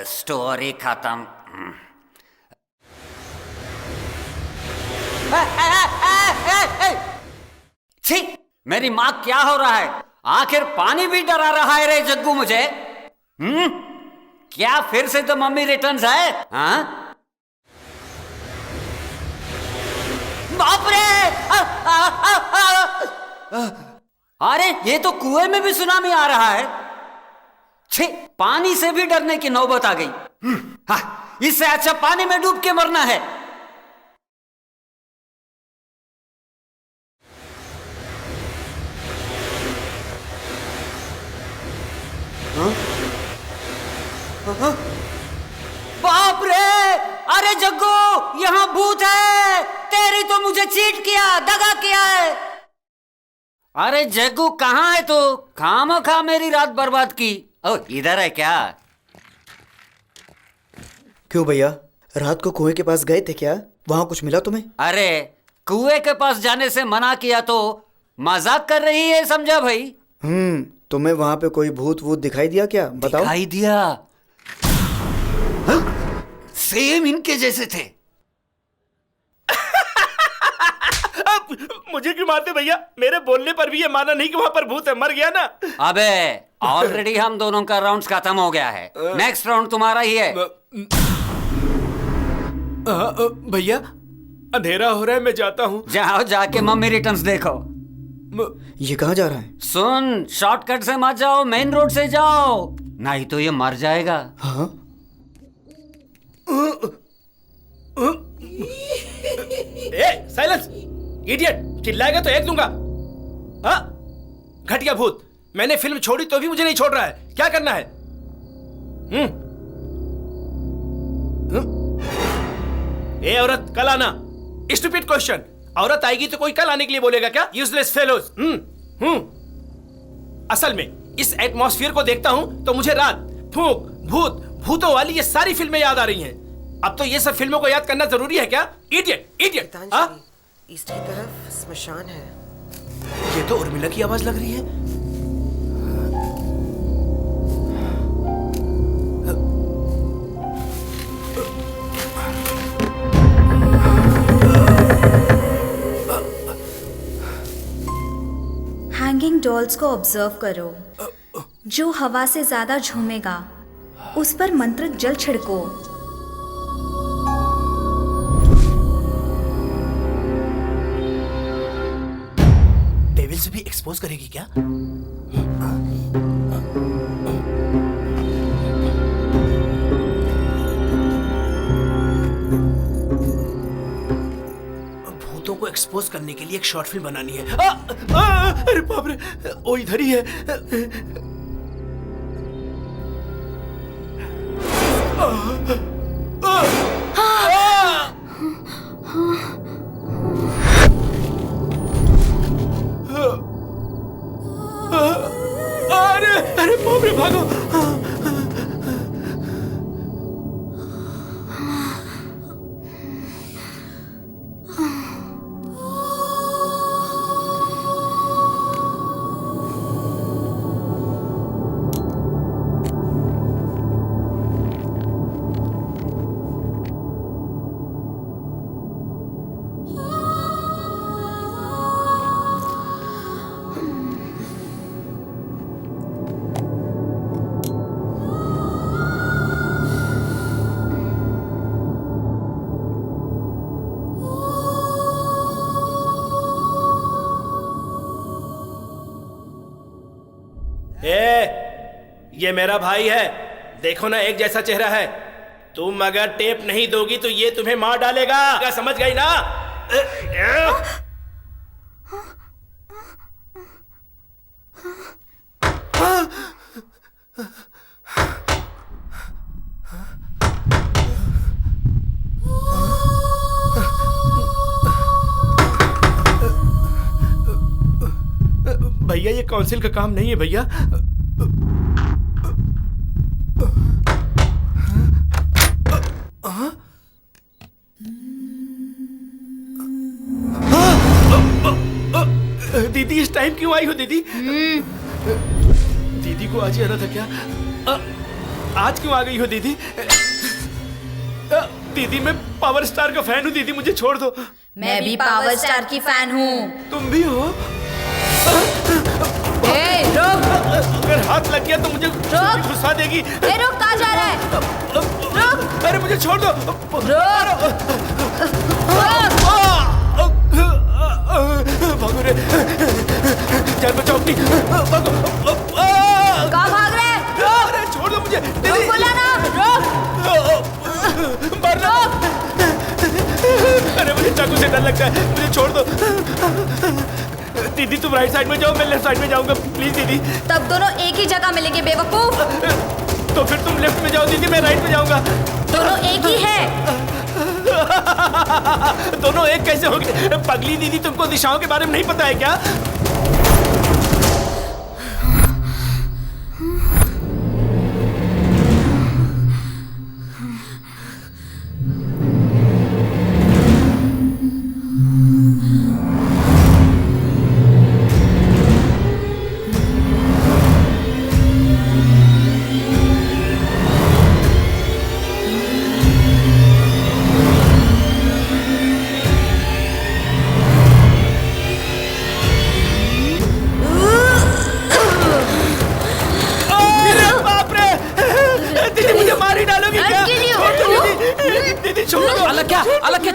स्टोरी खत्म। छी, मेरी माँ क्या हो रहा है? आखिर पानी भी डरा रहा है रे जग्गू मुझे। क्या फिर से तो मम्मी रिटर्न्स है? हाँ? बाप रे! अरे ये तो कुएं में भी सुनामी आ रहा है। छे, पानी से भी डरने की नौबत आ गई। इससे अच्छा पानी में डूब के मरना है। बाप रे! अरे जग्गू, यहाँ भूत है। तेरी तो मुझे चीट किया, दगा किया है। अरे जग्गू कहाँ है तू? खामखा मेरी रात बर्बाद की। ओ इधर है क्या? क्यों भैया, रात को कुएं के पास गए थे क्या? वहां कुछ मिला तुम्हें? अरे कुएं के पास जाने से मना किया तो मजाक कर रही है समझा भाई? तुम्हें वहां पे कोई भूत वूत दिखाई दिया क्या? बताओ। दिखाई दिया। सेम इनके जैसे थे। मुझे क्यों मारते भैया? मेरे बोलने पर भी ये माना नहीं कि वहाँ पर भूत है। मर गया ना। अबे ऑलरेडी हम दोनों का राउंड खत्म हो गया है। नेक्स्ट राउंड तुम्हारा ही है। भैया अंधेरा हो रहा है, मैं जाता हूँ। जाओ, जाके मम्मी रिटर्न्स देखो। ये कहाँ जा रहा है? सुन, शॉर्टकट से मत जाओ, मेन रोड से जाओ, नहीं तो ये मर जाएगा। हाँ? साइलेंस इडियट, चिल्लाएगा तो एक दूंगा। हाँ घटिया भूत, मैंने फिल्म छोड़ी तो भी मुझे नहीं छोड़ रहा है। क्या करना है? ए औरत, कल आना। Stupid question. औरत आएगी तो कोई कल आने के लिए बोलेगा क्या? Useless fellows. असल में इस एटमॉस्फेयर को देखता हूं तो मुझे रात, फूंक, भूत, भूतों वाली ये सारी फिल्में याद आ रही हैं। अब तो ये सब फिल्मों को याद करना जरूरी है क्या? Idiot, idiot. ईस्ट की तरफ स्मशान है। ये तो उर्मिला की आवाज लग रही है। हैंगिंग डॉल्स को ऑब्जर्व करो। जो हवा से ज्यादा झूमेगा उस पर मंत्र जल छिड़को। डेविल से भी एक्सपोज करेगी क्या? भूतों को एक्सपोज करने के लिए एक शॉर्ट फिल्म बनानी है। अरे बाप रे, ओ इधर ही है। अरे अरे बाप रे, भागो। ये मेरा भाई है, देखो ना एक जैसा चेहरा है। तुम अगर टेप नहीं दोगी तो ये तुम्हें मार डालेगा। क्या समझ गई ना? भैया ये काउंसिल का काम नहीं है भैया। दीदी इस टाइम क्यों आई हो दीदी? दीदी को आज ही आना था क्या? आज क्यों आ गई हो दीदी? दीदी मैं पावर स्टार का फैन हूँ दीदी, मुझे छोड़ दो। मैं भी पावर स्टार की फैन हूँ। तुम भी हो? रुक। अगर हाथ लग गया तो मुझे गुस्सा देगी। रुक, कहाँ जा रहा है? रुक। अरे मुझे छोड़ दो। भागो रे, जान बचाओ अपनी। भागो। कहाँ भाग रहे हैं? अरे छोड़ दो मुझे। रुक बोला ना, रुक। मारना। अरे मुझे चाकू से डर लगता है, मुझे छोड़ दो। दीदी तुम राइट साइड में जाओ, मैं लेफ्ट साइड में जाऊंगा, प्लीज दीदी। तब दोनों एक ही जगह मिलेंगे बेवकूफ। तो फिर तुम लेफ्ट में जाओ दीदी, मैं राइट में जाऊंगा। दोनों एक ही है। दोनों एक कैसे हो गए? पगली दीदी, तुमको दिशाओं के बारे में नहीं पता है क्या?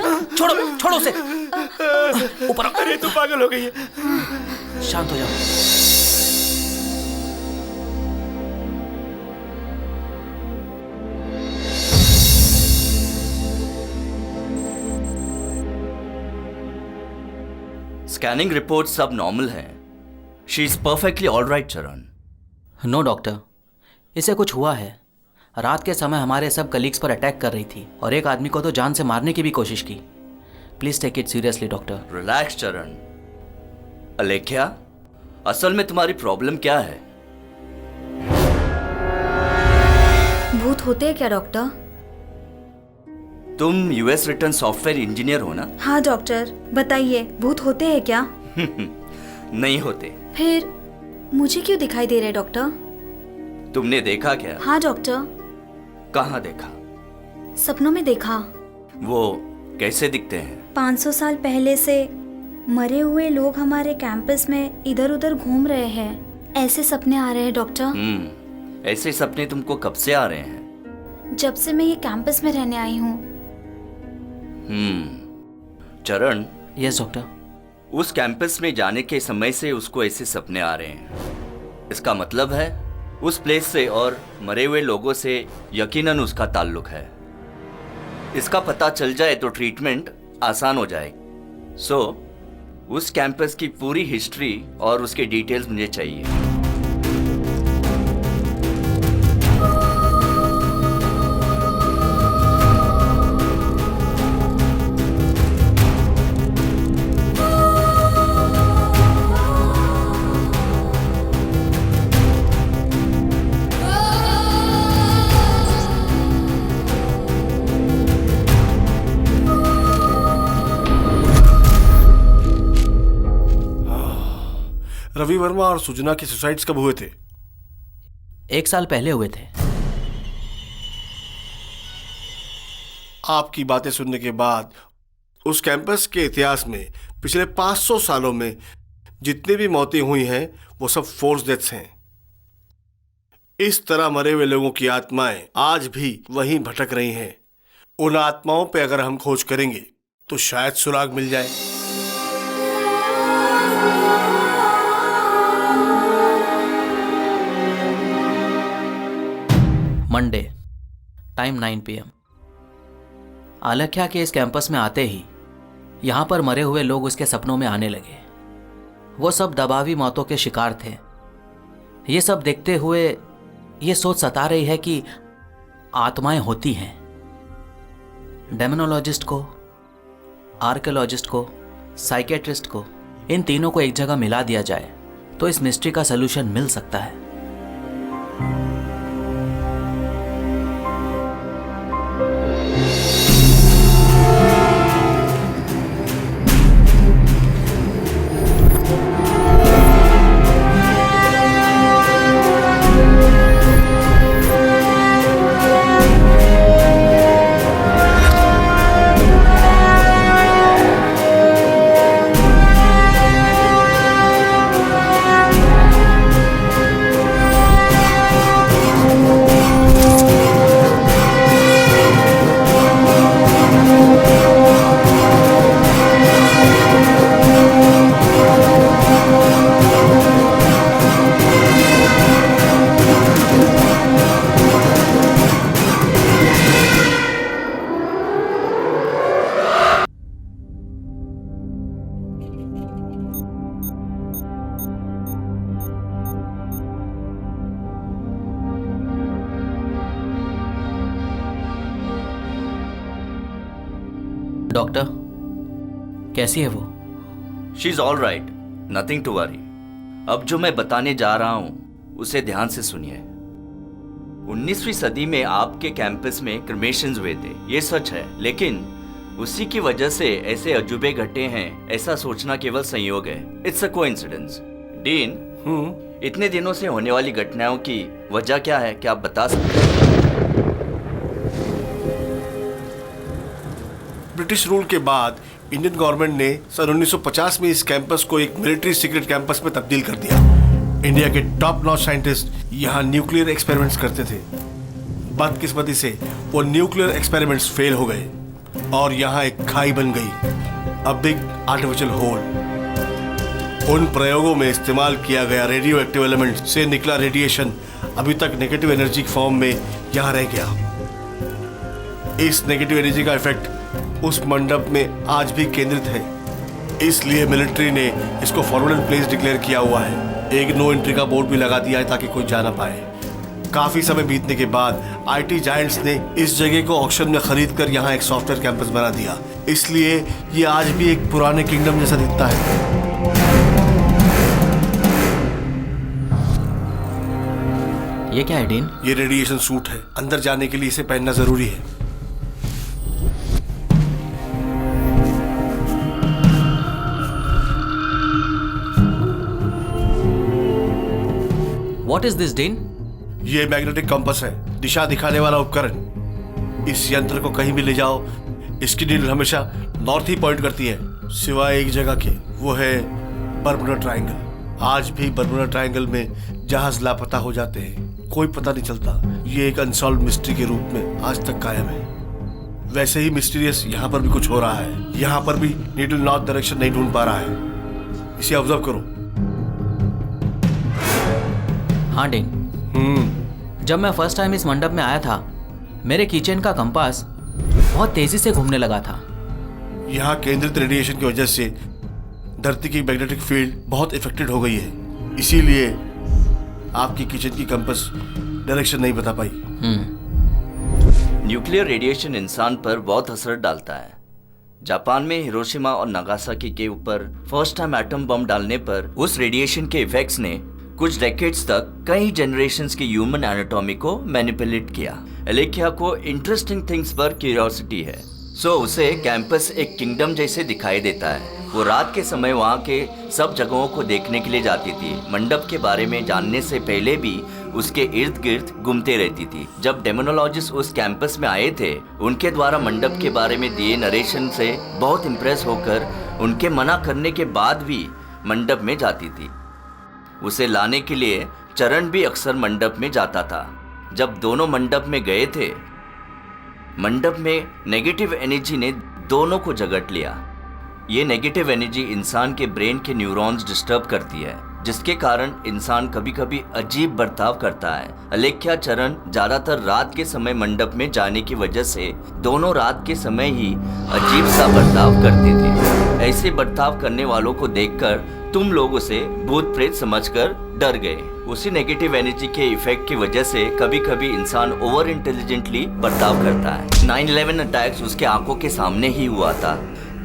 छोड़ो छोड़ो उसे। ऊपर आओ। अरे तू पागल हो गई है। शांत हो जाओ। स्कैनिंग रिपोर्ट सब नॉर्मल है। She is perfectly all right चरण। नो डॉक्टर, इसे कुछ हुआ है। रात के समय हमारे सब कलीग्स पर अटैक कर रही थी और एक आदमी को तो जान से मारने की भी कोशिश की। Please take it seriously doctor. Relax Charan. Alekhya, असल में तुम्हारी प्रॉब्लम क्या है? भूत होते हैं क्या डॉक्टर? तुम यूएस रिटर्न सॉफ्टवेयर इंजीनियर हो ना? हाँ डॉक्टर, बताइए भूत होते हैं क्या? नहीं होते। फिर मुझे क्यों दिखाई दे रहे डॉक्टर? तुमने देखा क्या? हाँ डॉक्टर। कहाँ देखा? सपनों में देखा। वो कैसे दिखते हैं? 500 साल पहले से मरे हुए लोग हमारे कैंपस में इधर उधर घूम रहे हैं। ऐसे सपने आ रहे हैं डॉक्टर। ऐसे सपने तुमको कब से आ रहे हैं? जब से मैं ये कैंपस में रहने आई हूँ। चरण। Yes doctor. उस कैंपस में जाने के समय से उसको ऐसे सपने आ रहे हैं। इसका मतलब है उस प्लेस से और मरे हुए लोगों से यकीनन उसका ताल्लुक है। इसका पता चल जाए तो ट्रीटमेंट आसान हो जाए। सो उस कैंपस की पूरी हिस्ट्री और उसके डिटेल्स मुझे चाहिए। रवि वर्मा और सुजना के सुसाइड्स कब हुए थे? 1 साल पहले हुए थे। आपकी बातें सुनने के बाद उस कैंपस के इतिहास में पिछले 500 सालों में जितनी भी मौतें हुई हैं वो सब फोर्स डेथ्स हैं। इस तरह मरे हुए लोगों की आत्माएं आज भी वहीं भटक रही हैं। उन आत्माओं पे अगर हम खोज करेंगे तो शायद सुराग मिल जाए। Monday, time 9 PM। आलख्या के इस कैंपस में आते ही यहाँ पर मरे हुए लोग उसके सपनों में आने लगे। वो सब दबावी मौतों के शिकार थे। ये सब देखते हुए ये सोच सता रही है कि आत्माएं होती हैं। डेमोनोलॉजिस्ट को, आर्कियोलॉजिस्ट को, साइकेट्रिस्ट को, इन तीनों को एक जगह मिला दिया जाए तो इस मिस्ट्री का सलूशन मिल सकता है। डॉक्टर, कैसी है वो? She is all right, nothing to worry. अब जो मैं बताने जा रहा हूं उसे ध्यान से सुनिए। 19वीं सदी में आपके कैंपस में क्रिमेशंस हुए थे, ये सच है, लेकिन उसी की वजह से ऐसे अजूबे घटे हैं, ऐसा सोचना केवल संयोग है। It's a coincidence. डीन, इतने दिनों से होने वाली घटनाओं की वजह क्या है, क्या आप बता सकते हैं? ब्रिटिश रूल के बाद इंडियन गवर्नमेंट ने सन 1950 में इस कैंपस को एक मिलिट्री सीक्रेट कैंपस में तब्दील कर दिया। इंडिया के टॉप नॉच साइंटिस्ट यहाँ न्यूक्लियर एक्सपेरिमेंट्स करते थे। बदकिस्मती से वो न्यूक्लियर एक्सपेरिमेंट्स फेल हो गए और यहाँ एक खाई बन गई, अ बिग आर्टिफिशियल होल। उन प्रयोगों में इस्तेमाल किया गया रेडियो एक्टिव एलिमेंट से निकला रेडिएशन अभी तक नेगेटिव एनर्जी फॉर्म में यहाँ रह गया। इस नेगेटिव एनर्जी का इफेक्ट उस मंडप में आज भी केंद्रित है, इसलिए मिलिट्री ने इसको फॉरवर्ड प्लेस डिक्लेयर किया हुआ है। एक नो एंट्री का बोर्ड भी लगा दिया है ताकि कोई जा ना पाए। काफी समय बीतने के बाद आईटी जायंट्स ने इस जगह को ऑक्शन में खरीद कर यहाँ एक सॉफ्टवेयर कैंपस बना दिया, इसलिए ये आज भी एक पुराने किंगडम जैसा दिखता है। ये क्या है डीन? ये रेडिएशन सूट है, अंदर जाने के लिए इसे पहनना जरूरी है। What is this, dean? ये मैग्नेटिक कंपास है, दिशा दिखाने वाला उपकरण। इस यंत्र को कहीं भी ले जाओ, इसकी नीडल हमेशा नॉर्थ ही पॉइंट करती है, सिवाय एक जगह के, वो है बर्मुडा ट्रायंगल। आज भी बर्मुडा ट्रायंगल में जहाज लापता हो जाते हैं, कोई पता नहीं चलता। ये एक अनसॉल्व मिस्ट्री के रूप में आज तक कायम है। वैसे ही मिस्टीरियस यहाँ पर भी कुछ हो रहा है। यहाँ पर भी नीडल नॉर्थ डायरेक्शन नहीं ढूंढ पा रहा है। इसे ऑब्जर्व करो। हाँ डीन, जब मैं फर्स्ट टाइम इस मंडप में आया था, मेरे किचन का कंपास बहुत तेजी से घूमने लगा था। यहाँ केंद्रित रेडिएशन की वजह से धरती की मैग्नेटिक फील्ड बहुत इफेक्टेड हो गई है, इसीलिए आपकी किचन की कंपास डायरेक्शन नहीं बता पाई। न्यूक्लियर रेडिएशन इंसान पर बहुत असर डालता है। जापान में हिरोशिमा और नागासाकी के ऊपर फर्स्ट टाइम एटम बम डालने पर उस रेडिएशन के इफेक्ट्स ने कुछ डेकेड्स तक कई जनरेशंस की ह्यूमन एनाटॉमी को मैनिपुलेट किया। एलेकिया को इंटरेस्टिंग थिंग्स पर क्यूरियोसिटी है, सो उसे कैंपस एक किंगडम जैसे दिखाई देता है। वो रात के समय वहाँ के सब जगहों को देखने के लिए जाती थी। मंडप के बारे में जानने से पहले भी उसके इर्द गिर्द घूमते रहती थी। जब डेमोनोलॉजिस्ट उस कैंपस में आए थे, उनके द्वारा मंडप के बारे में दिए नरेशन से बहुत इम्प्रेस होकर उनके मना करने के बाद भी मंडप में जाती थी। उसे लाने के लिए चरण भी अक्सर मंडप में जाता था। जब दोनों मंडप में गए थे, मंडप में नेगेटिव एनर्जी ने दोनों को जगट लिया। ये नेगेटिव एनर्जी इंसान के ब्रेन के न्यूरॉन्स डिस्टर्ब करती है, जिसके कारण इंसान कभी कभी अजीब बर्ताव करता है। अलेख्या चरण ज्यादातर रात के समय मंडप में जाने की वजह से दोनों रात के समय ही अजीब सा बर्ताव करते थे। ऐसे बर्ताव करने वालों को देखकर तुम लोग उसे भूत प्रेत समझकर डर गए। उसी नेगेटिव एनर्जी के इफेक्ट की वजह से कभी कभी इंसान ओवर इंटेलिजेंटली बर्ताव करता है। 9/11 अटैक्स उसके आंखों के सामने ही हुआ था।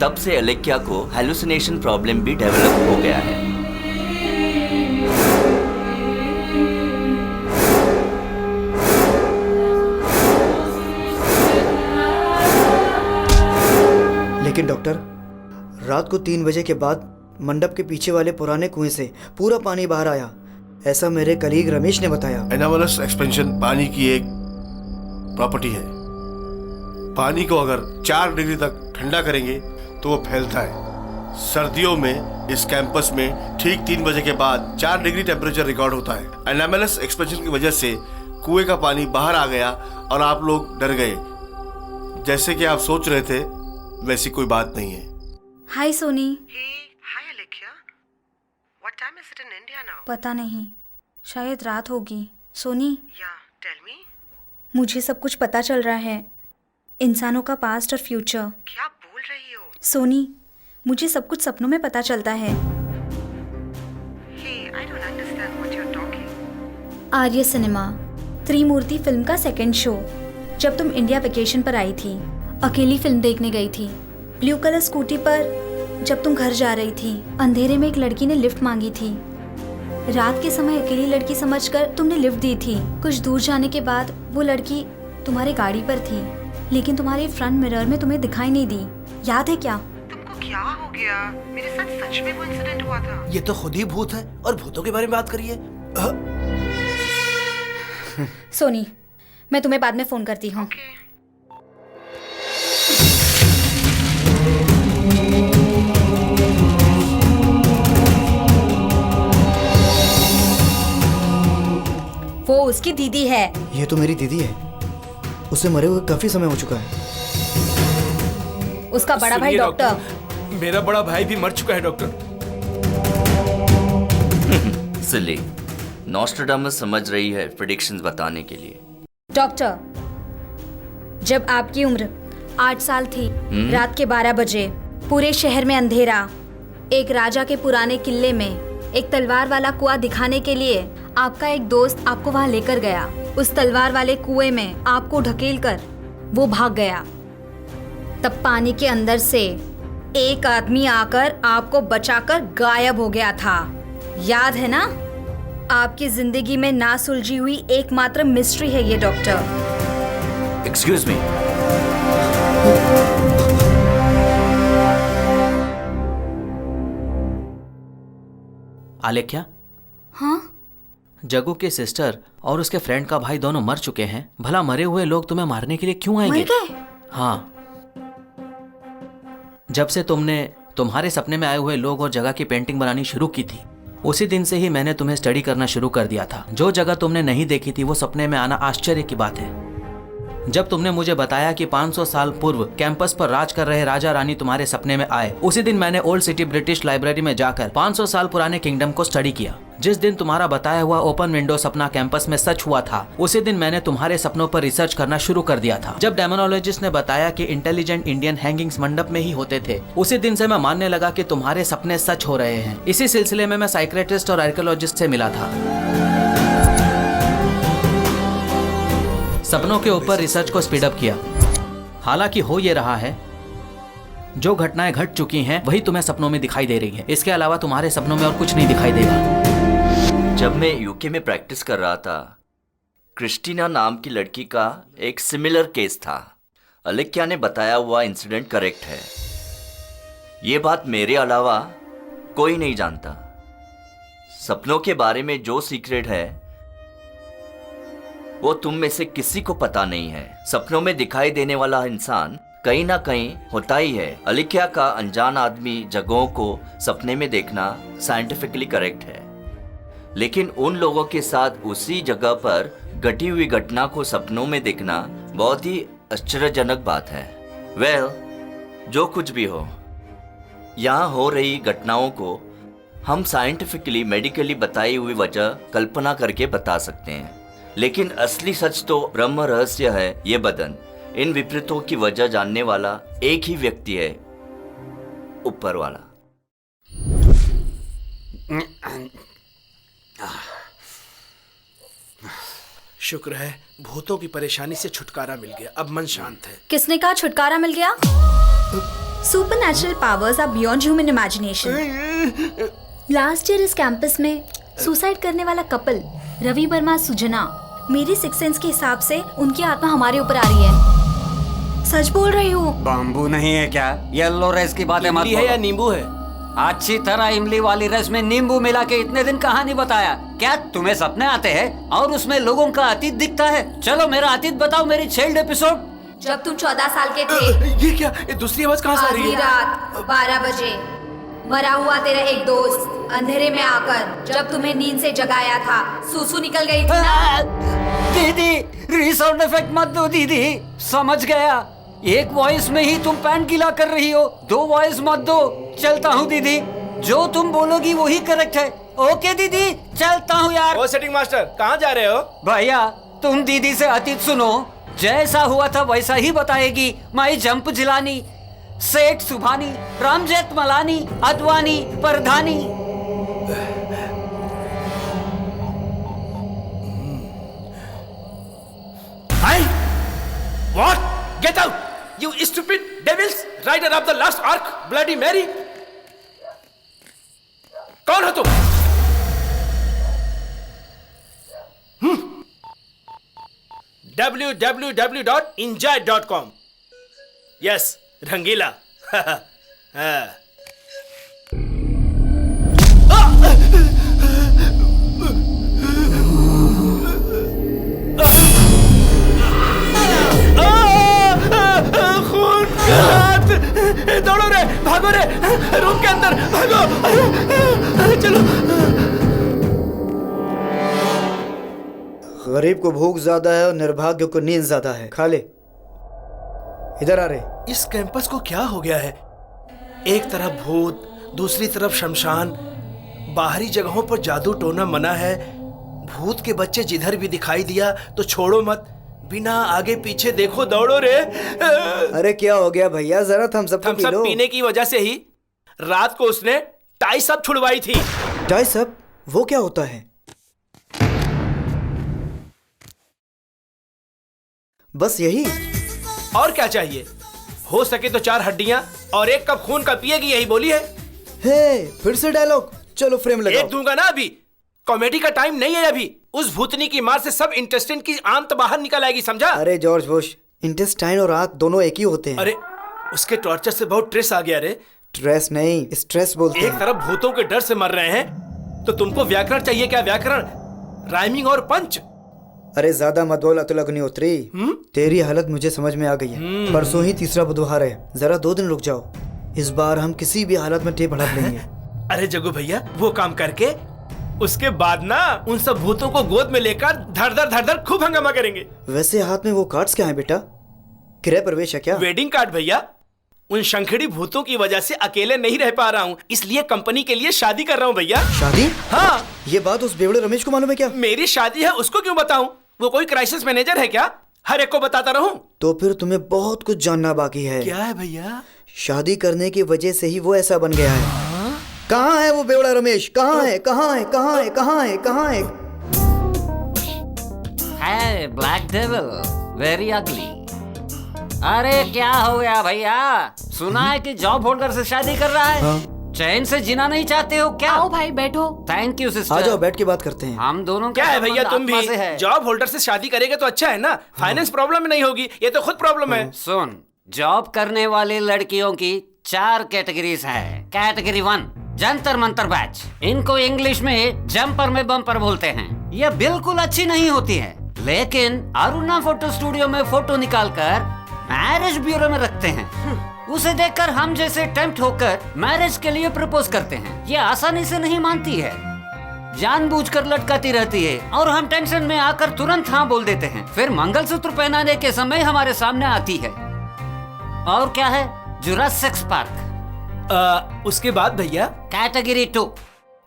तब से अलेख्या को हेलुसिनेशन प्रॉब्लम भी डेवलप हो गया है। लेकिन डॉक्टर, रात को 3 बजे के बाद मंडप के पीछे वाले पुराने कुएं से पूरा पानी बाहर आया, ऐसा मेरे कलीग रमेश ने बताया। एनामलस एक्सपेंशन पानी की एक प्रॉपर्टी है। पानी को अगर 4 डिग्री तक ठंडा करेंगे तो वो फैलता है। सर्दियों में इस कैंपस में ठीक 3 बजे के बाद 4 डिग्री टेम्परेचर रिकॉर्ड होता है। एनामलस एक्सपेंशन की वजह से कुएं का पानी बाहर आ गया और आप लोग डर गए। जैसे कि आप सोच रहे थे, वैसी कोई बात नहीं है। Hi Soni. Hi Alekhya, what time is it in India now? पता नहीं, शायद रात होगी। सोनी, या टेल मी। मुझे सब कुछ पता चल रहा है, इंसानों का पास्ट और फ्यूचर। क्या बोल रही हो? सोनी, मुझे सब कुछ सपनों में पता चलता है। Hey, I don't understand what you're talking. Arya cinema Trimurti film का सेकंड शो। जब तुम इंडिया वेकेशन पर आई थी, अकेली फिल्म देखने गई थी। ब्लू कलर स्कूटी पर जब तुम घर जा रही थी, अंधेरे में एक लड़की ने लिफ्ट मांगी थी। रात के समय अकेली लड़की समझकर तुमने लिफ्ट दी थी। कुछ दूर जाने के बाद वो लड़की तुम्हारे गाड़ी पर थी, लेकिन तुम्हारे फ्रंट मिरर में तुम्हें दिखाई नहीं दी। याद है क्या? तुमको क्या हो गया? मेरे साथ सच में वो इंसिडेंट हुआ था। ये तो खुद ही भूत है और भूतों के बारे में बात करिए। सोनी, मैं तुम्हें बाद में फोन करती हूँ। वो उसकी दीदी है। ये तो मेरी दीदी है, उसे मरे हुए काफी समय हो चुका है। उसका बड़ा भाई सुनिए डॉक्टर। मेरा बड़ा भाई भी मर चुका है डॉक्टर। सिली, नॉस्ट्राडामस समझ रही है प्रेडिक्शंस बताने के लिए। डॉक्टर, जब आपकी उम्र 8 साल थी, रात के 12 बजे पूरे शहर में अंधेरा, एक राजा के पुराने किले में एक तलवार वाला कुआं दिखाने के लिए आपका एक दोस्त आपको वहां लेकर गया। उस तलवार वाले कुएं में आपको ढकेलकर वो भाग गया। तब पानी के अंदर से एक आदमी आकर आपको बचाकर गायब हो गया था। याद है ना? आपकी जिंदगी में ना सुलझी हुई एकमात्र मिस्ट्री है ये डॉक्टर। Excuse me. आलेख्या, हाँ? जग्गू की सिस्टर और उसके फ्रेंड का भाई दोनों मर चुके हैं। भला मरे हुए लोग तुम्हें मारने के लिए क्यों आएंगे? मर गए? हाँ, जब से तुमने तुम्हारे सपने में आए हुए लोग और जगह की पेंटिंग बनानी शुरू की थी, उसी दिन से ही मैंने तुम्हें स्टडी करना शुरू कर दिया था। जो जगह तुमने नहीं देखी थी वो सपने में आना आश्चर्य की बात है। जब तुमने मुझे बताया कि 500 साल पूर्व कैंपस पर राज कर रहे राजा रानी तुम्हारे सपने में आए, उसी दिन मैंने ओल्ड सिटी ब्रिटिश लाइब्रेरी में जाकर 500 साल पुराने किंगडम को स्टडी किया। जिस दिन तुम्हारा बताया हुआ ओपन विंडो सपना कैंपस में सच हुआ था, उसी दिन मैंने तुम्हारे सपनों पर रिसर्च करना शुरू कर दिया था। जब डेमोनोलॉजिस्ट ने बताया कि इंटेलिजेंट इंडियन हैंगिंग्स मंडप में ही होते थे, उसी दिन से मैं मानने लगा कि तुम्हारे सपने सच हो रहे हैं। इसी सिलसिले में मैं साइकियाट्रिस्ट और आर्कियोलॉजिस्ट से मिला था। सपनों के ऊपर रिसर्च को स्पीड अप किया। हालांकि हो ये रहा है, जो घटनाएं घट चुकी हैं वही तुम्हें सपनों में दिखाई दे रही है। इसके अलावा तुम्हारे सपनों में और कुछ नहीं दिखाई देगा। जब मैं यूके में प्रैक्टिस कर रहा था, क्रिस्टीना नाम की लड़की का एक सिमिलर केस था। अलेख्या ने बताया हुआ इंसिडेंट करेक्ट है। ये बात मेरे अलावा कोई नहीं जानता। सपनों के बारे में जो सीक्रेट है वो तुम में से किसी को पता नहीं है। सपनों में दिखाई देने वाला इंसान कहीं ना कहीं होता ही है। अलेख्या का अनजान आदमी जगहों को सपने में देखना साइंटिफिकली करेक्ट है, लेकिन उन लोगों के साथ उसी जगह पर घटी हुई घटना को सपनों में देखना बहुत ही आश्चर्यजनक बात है। वेल, जो कुछ भी हो, यहाँ हो रही घटनाओं को हम साइंटिफिकली मेडिकली बताई हुई वजह कल्पना करके बता सकते हैं, लेकिन असली सच तो ब्रह्म रहस्य है। ये बदन इन विपरीतों की वजह जानने वाला एक ही व्यक्ति है, ऊपर वाला। शुक्र है भूतों की परेशानी से छुटकारा मिल गया। अब मन शांत है। किसने कहा छुटकारा मिल गया? Supernatural powers are beyond human imagination. Last year इस कैंपस में सुसाइड करने वाला कपल रवि वर्मा सुजना, मेरी सिक्स सेंस के हिसाब से उनकी आत्मा हमारे ऊपर आ रही है। सच बोल रही हूँ। बाम्बू नहीं है क्या? येलो रेस की बातें मत इमली है या नींबू है? अच्छी तरह इमली वाली रस में नींबू मिला के इतने दिन कहानी बताया। क्या तुम्हें सपने आते हैं और उसमें लोगों का अतीत दिखता है? चलो मेरा अतीत बताओ, मेरी चाइल्ड एपिसोड। जब तुम 14 साल के थे, ये क्या? ये दूसरी आवाज कहाँ से आ रही आधी है? रात 12 बजे मरा हुआ तेरा एक दोस्त अंधेरे में आकर जब तुम्हें नींद से जगाया था, सूसू निकल गई थी ना? दीदी, रीसाउंड इफेक्ट मत दो दीदी। समझ गया, एक वॉइस में ही तुम पैन गीला कर रही हो, 2 वॉइस मत दो। चलता हूँ दीदी, जो तुम बोलोगी वही करेक्ट है। ओके दीदी, चलता हूँ यार। ओ सेटिंग मास्टर, कहाँ जा रहे हो? भैया, तुम दीदी से अतीत सुनो, जैसा हुआ था वैसा ही बताएगी। माई जंप जिलानी, सेठ Subhani, Ramjeth Malani, Advani, परधानी। What? Get out! You stupid devils! Rider of the last ark, Bloody Mary! कौन हो तुम? www.enjoy.com. Yes, रंगीला. दौड़ो रे, भागो रे, रूम के अंदर भागो। चलो। गरीब को भूख ज्यादा है और निर्भाग्य को नींद ज्यादा है। खा ले। इधर आ रहे। इस कैंपस को क्या हो गया है? एक तरफ भूत, दूसरी तरफ शमशान, बाहरी जगहों पर जादू टोना मना है। भूत के बच्चे जिधर भी दिखाई दिया तो छोड़ो मत, बिना आगे पीछे देखो दौड़ो रे। अरे क्या हो गया भैया, जरा थम्स अप पी लो। पीने की वजह से ही रात को उसने टाई सब छुड़वाई थी। टाई सब? वो क्या होता है? बस यही? और क्या चाहिए? हो सके तो 4 हड्डियां और 1 कप खून का पिएगी, यही बोली है। हे, फिर से डायलॉग। चलो फ्रेम लगाओ। एक दूंगा ना अभी। कॉमेडी का टाइम नहीं है अभी। उस भूतनी की मार से सब इंटेस्टाइन की आंत बाहर निकल आएगी, समझा? अरे जॉर्ज बुश, इंटेस्टाइन और आंत दोनों एक ही होते हैं। अरे उसके टॉर्चर से बहुत स्ट्रेस आ गया रे। स्ट्रेस नहीं, स्ट्रेस बोलते हैं। एक तरफ भूतों के डर से मर रहे हैं तो तुमको व्याकरण चाहिए क्या? व्याकरण, राइमिंग और पंच। अरे ज्यादा मत बोल अतुल अग्निहोत्री। तेरी हालत मुझे समझ में आ गई है। परसों ही तीसरा बुधवार है, जरा 2 दिन रुक जाओ। इस बार हम किसी भी हालत में टेप हड़प लेंगे। अरे जग्गू भैया, वो काम करके उसके बाद ना उन सब भूतों को गोद में लेकर धड़ धड़ खूब हंगामा करेंगे। वैसे हाथ में वो कार्ड्स क्या हैं बेटा? गृह प्रवेश है क्या? वेडिंग कार्ड भैया। उन शंखड़ी भूतों की वजह से अकेले नहीं रह पा रहा हूँ, इसलिए कंपनी के लिए शादी कर रहा हूँ भैया। शादी? हाँ। ये बात उस बेवड़े रमेश को मालूम है क्या? मेरी शादी है, उसको क्यों बताऊं? वो कोई क्राइसिस मैनेजर है क्या? हर एक को बताता रहूं? तो फिर तुम्हें बहुत कुछ जानना बाकी है। क्या है भैया? शादी करने की वजह से ही वो ऐसा बन गया है। कहाँ है वो बेवड़ा रमेश? कहाँ है? कहाँ है? कहाँ है? कहाँ है? कहाँ है? है ब्लैक डेविल, वेरी अगली। अरे क्या हो गया भैया? सुना है कि जॉब होल्डर से शादी कर रहा है। हाँ? चैन से जीना नहीं चाहते हो क्या? आओ भाई बैठो। Thank you sister. आ जाओ बैठ के बात करते हैं। हम दोनों क्या है भैया, तुम भी जॉब होल्डर से शादी करेंगे तो अच्छा है ना। फाइनेंस प्रॉब्लम नहीं होगी, ये तो खुद प्रॉब्लम है। सुन, जॉब करने वाली लड़कियों की 4 कैटेगरीज है। कैटेगरी 1 जंतर मंतर बैच, इनको इंग्लिश में जंपर में बम्पर बोलते हैं। ये बिल्कुल अच्छी नहीं होती है, लेकिन अरुणा फोटो स्टूडियो में फोटो निकालकर मैरिज ब्यूरो में रखते हैं। उसे देखकर हम जैसे टेम्प्ट होकर मैरिज के लिए प्रपोज करते हैं। ये आसानी से नहीं मानती है, जानबूझकर लटकाती रहती है और हम टेंशन में आकर तुरंत हाँ बोल देते हैं। फिर मंगलसूत्र पहनाने के समय हमारे सामने आती है। और क्या है? Jurassic park. उसके बाद भैया कैटेगरी 2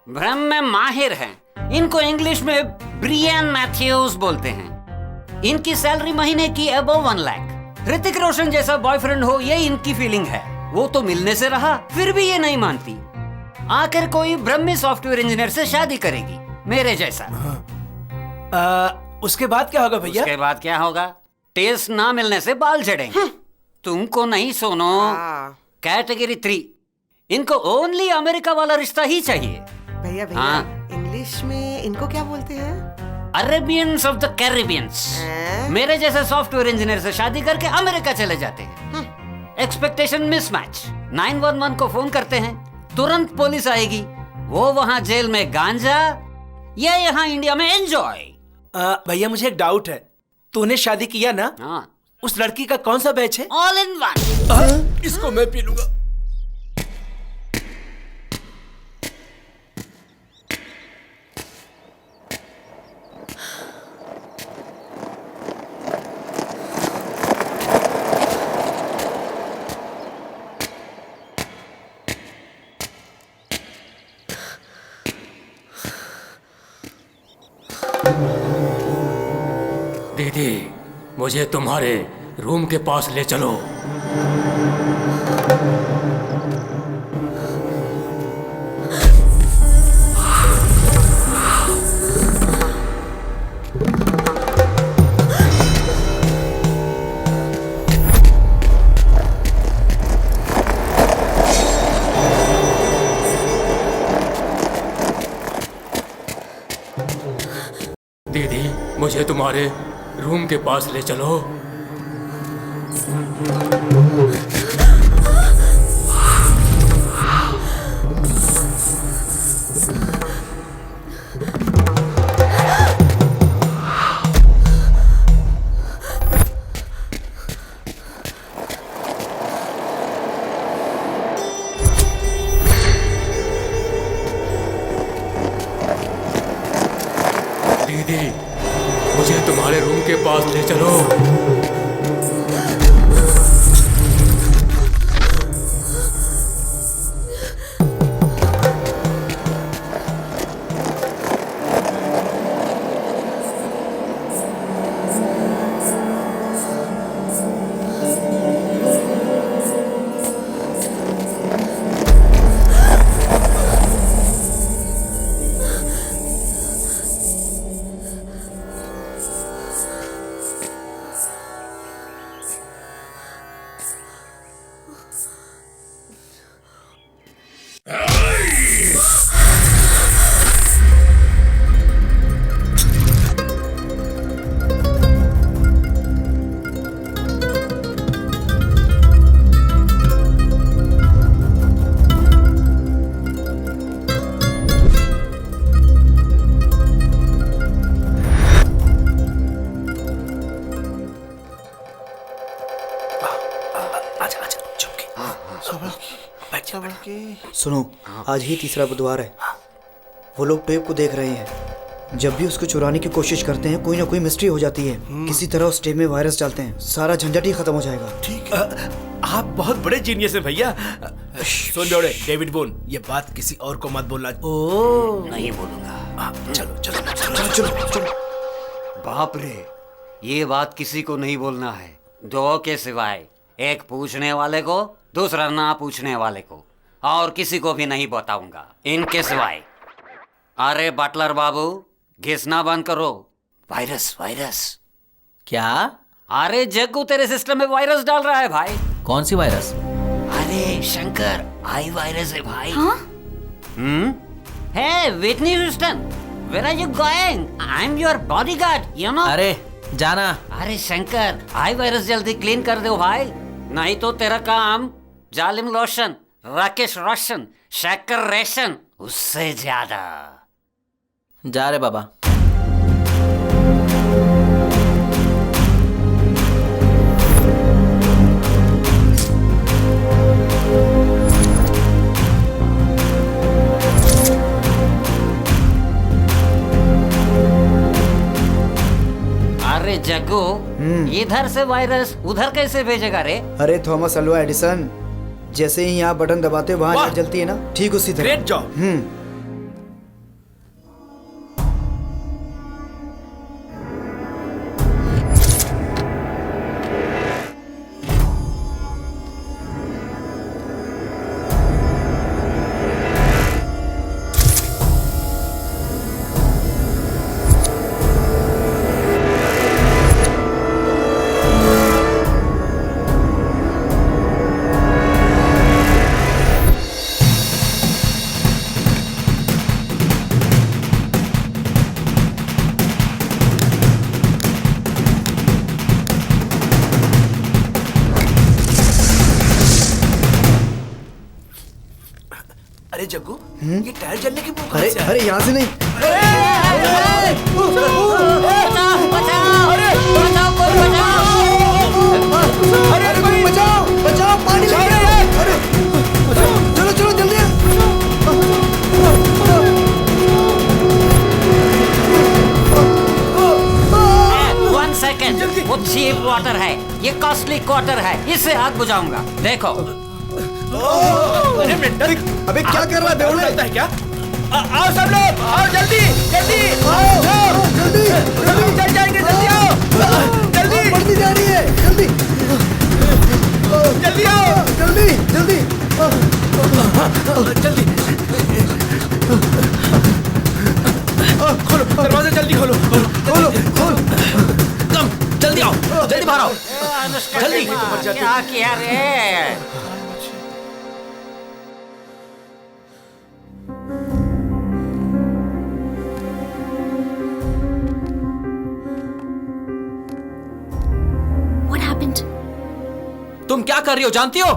भ्रम में माहिर हैं। इनको इंग्लिश में ब्रियन मैथ्यूज बोलते हैं। इनकी सैलरी महीने की अबव 1 लाख। ऋतिक रोशन जैसा बॉयफ्रेंड हो, ये इनकी फीलिंग है। वो तो मिलने से रहा, फिर भी ये नहीं मानती। आखिर कोई ब्रह्मी सॉफ्टवेयर इंजीनियर से शादी करेगी, मेरे जैसा। उसके बाद क्या होगा भैया? उसके बाद क्या होगा? टेस्ट ना मिलने से बाल झड़ेंगे। तुमको नहीं सुनो। कैटेगरी 3 इनको ओनली अमेरिका वाला रिश्ता ही चाहिए। भैया भैया, इंग्लिश में इनको क्या बोलते हैं? Arabians of the कैरिबियंस। मेरे जैसे सॉफ्टवेयर इंजीनियर से शादी करके अमेरिका चले जाते हैं। Expectation mismatch. 911 को फोन करते हैं, तुरंत पुलिस आएगी। वो वहाँ जेल में गांजा, ये यहाँ इंडिया में एंजॉय। भैया मुझे एक डाउट है, तूने शादी किया ना? हाँ। उस लड़की का कौन सा बैच है? All in one. इसको मैं पी लूंगा। दीदी, मुझे तुम्हारे रूम के पास ले चलो। दीदी, मुझे तुम्हारे रूम के पास ले चलो। दीदी, मुझे तुम्हारे रूम के पास ले चलो। सुनो, आज ही तीसरा बुधवार है। वो लोग टेप को देख रहे हैं। जब भी उसको चुराने की कोशिश करते हैं कोई ना कोई मिस्ट्री हो जाती है। किसी तरह उस टेप में वायरस डालते हैं, सारा झंझट ही खत्म हो जाएगा। ठीक है। आप बहुत बड़े जीनियस हैं भैया। सुन बेवड़े, डेविड बोन, ये बात किसी और को मत बोलना। ओ नहीं बोलूंगा। चलो चलो चलो चलो चलो। बाप रे, ये बात किसी को नहीं बोलना है, दो के सिवाय। एक पूछने वाले को, दूसरा ना पूछने वाले को, और किसी को भी नहीं बताऊंगा इनके सिवाय। अरे बटलर बाबू, घिसना बंद करो। Virus virus. क्या? अरे जग्गू तेरे सिस्टम में वायरस डाल रहा है भाई। कौन सी वायरस? अरे शंकर, आई वायरस है भाई। हाँ? Hey, Whitney Houston, where are you going? I'm your bodyguard, you know. अरे जाना। अरे शंकर, आई वायरस जल्दी क्लीन कर दो भाई, नहीं तो तेरा काम जालिम लोशन, राकेश रोशन, शक्कर रेशन, उससे ज्यादा। जा रे बाबा। अरे जग्गू, इधर से वायरस उधर कैसे भेजेगा रे? अरे थॉमस अल्वा एडिसन, जैसे ही यहाँ बटन दबाते वहाँ लाइट जलती है ना, ठीक उसी तरह। Great job. अरे जग्गू, ये टायर जलने की भूख। अरे अरे यहाँ से नहीं। अरे कोई बचाओ बचाओ, पानी में। अरे चलो चलो जल्दी। 1 सेकेंड, वो चीप वाटर है, ये कॉस्टली क्वार्टर है, इससे आग बुझाऊंगा। देखो। अबे क्या कर रहा है बेवड़े? है क्या? आओ सब लोग, आओ जल्दी जल्दी आओ, जल्दी जल्दी चल जाएंगे, जल्दी आओ, जल्दी बढ़ती जा रही है, जल्दी जल्दी आओ, जल्दी जल्दी जल्दी। खोलो दरवाजा, जल्दी खोलो खोलो खोलो। कम जल्दी आओ, जल्दी बाहर आओ, जल्दी। क्या किया रे? तुम क्या कर रही हो जानती हो?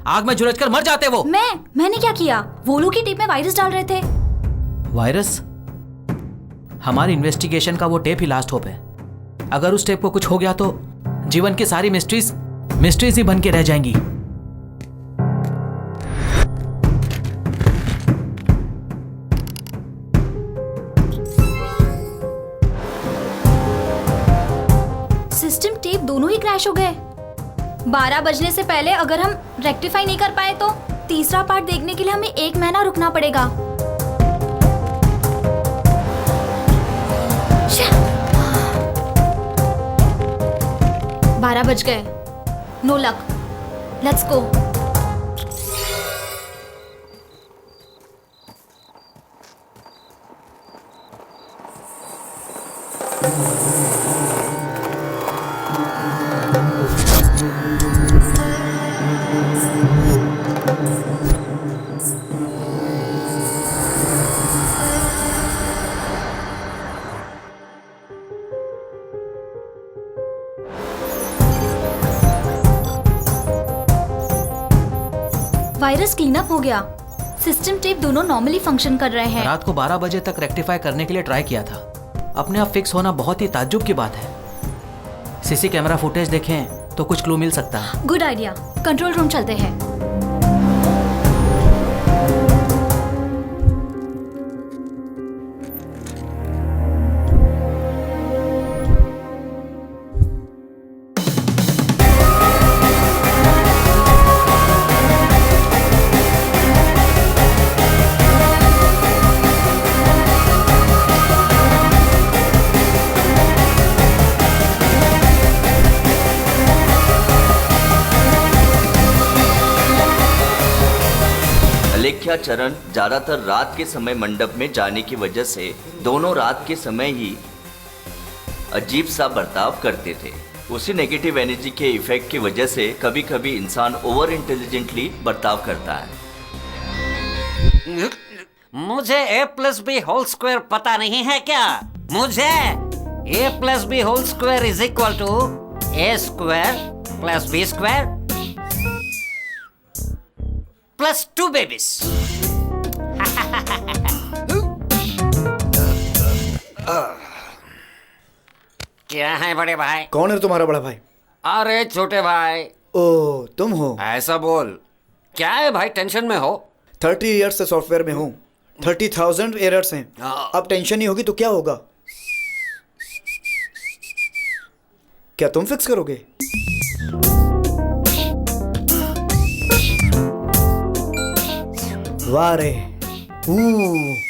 आग में झुलसकर मर जाते वो। मैंने क्या किया? वो लोग की टेप में वायरस डाल रहे थे। वायरस? हमारी इन्वेस्टिगेशन का वो टेप ही लास्ट होप है। अगर उस टेप को कुछ हो गया तो जीवन की सारी मिस्ट्रीज ही बन के रह जाएंगी। सिस्टम टेप दोनों ही क्रैश हो गए। 12 बजने से पहले अगर हम रेक्टिफाई नहीं कर पाए तो तीसरा पार्ट देखने के लिए हमें 1 महीना रुकना पड़ेगा। 12 बज गए। No luck. Let's go. Virus clean up हो गया। सिस्टम टेप दोनों नॉर्मली फंक्शन कर रहे हैं। रात को 12 बजे तक रेक्टिफाई करने के लिए ट्राई किया था। अपने आप फिक्स होना बहुत ही ताज्जुब की बात है। सीसी कैमरा फुटेज देखें तो कुछ क्लू मिल सकता है। Good idea. कंट्रोल रूम चलते हैं। अलेख्या चरण ज्यादातर रात के समय मंडप में जाने की वजह से दोनों रात के समय ही अजीब सा बर्ताव करते थे। उसी नेगेटिव एनर्जी के इफेक्ट की वजह से कभी कभी इंसान ओवर इंटेलिजेंटली बर्ताव करता है। मुझे a plus B whole square पता नहीं है क्या? मुझे a plus B whole square is equal to a square plus b square plus 2 babies. क्या है बड़े भाई? कौन है तुम्हारा बड़ा भाई? अरे छोटे भाई। ओ तुम हो? ऐसा बोल। क्या है भाई, टेंशन में हो? 30 ईयर्स से सॉफ्टवेयर में हूँ। 30,000 एरर्स हैं। अब टेंशन नहीं होगी तो क्या होगा? क्या तुम फिक्स करोगे? वाह रे,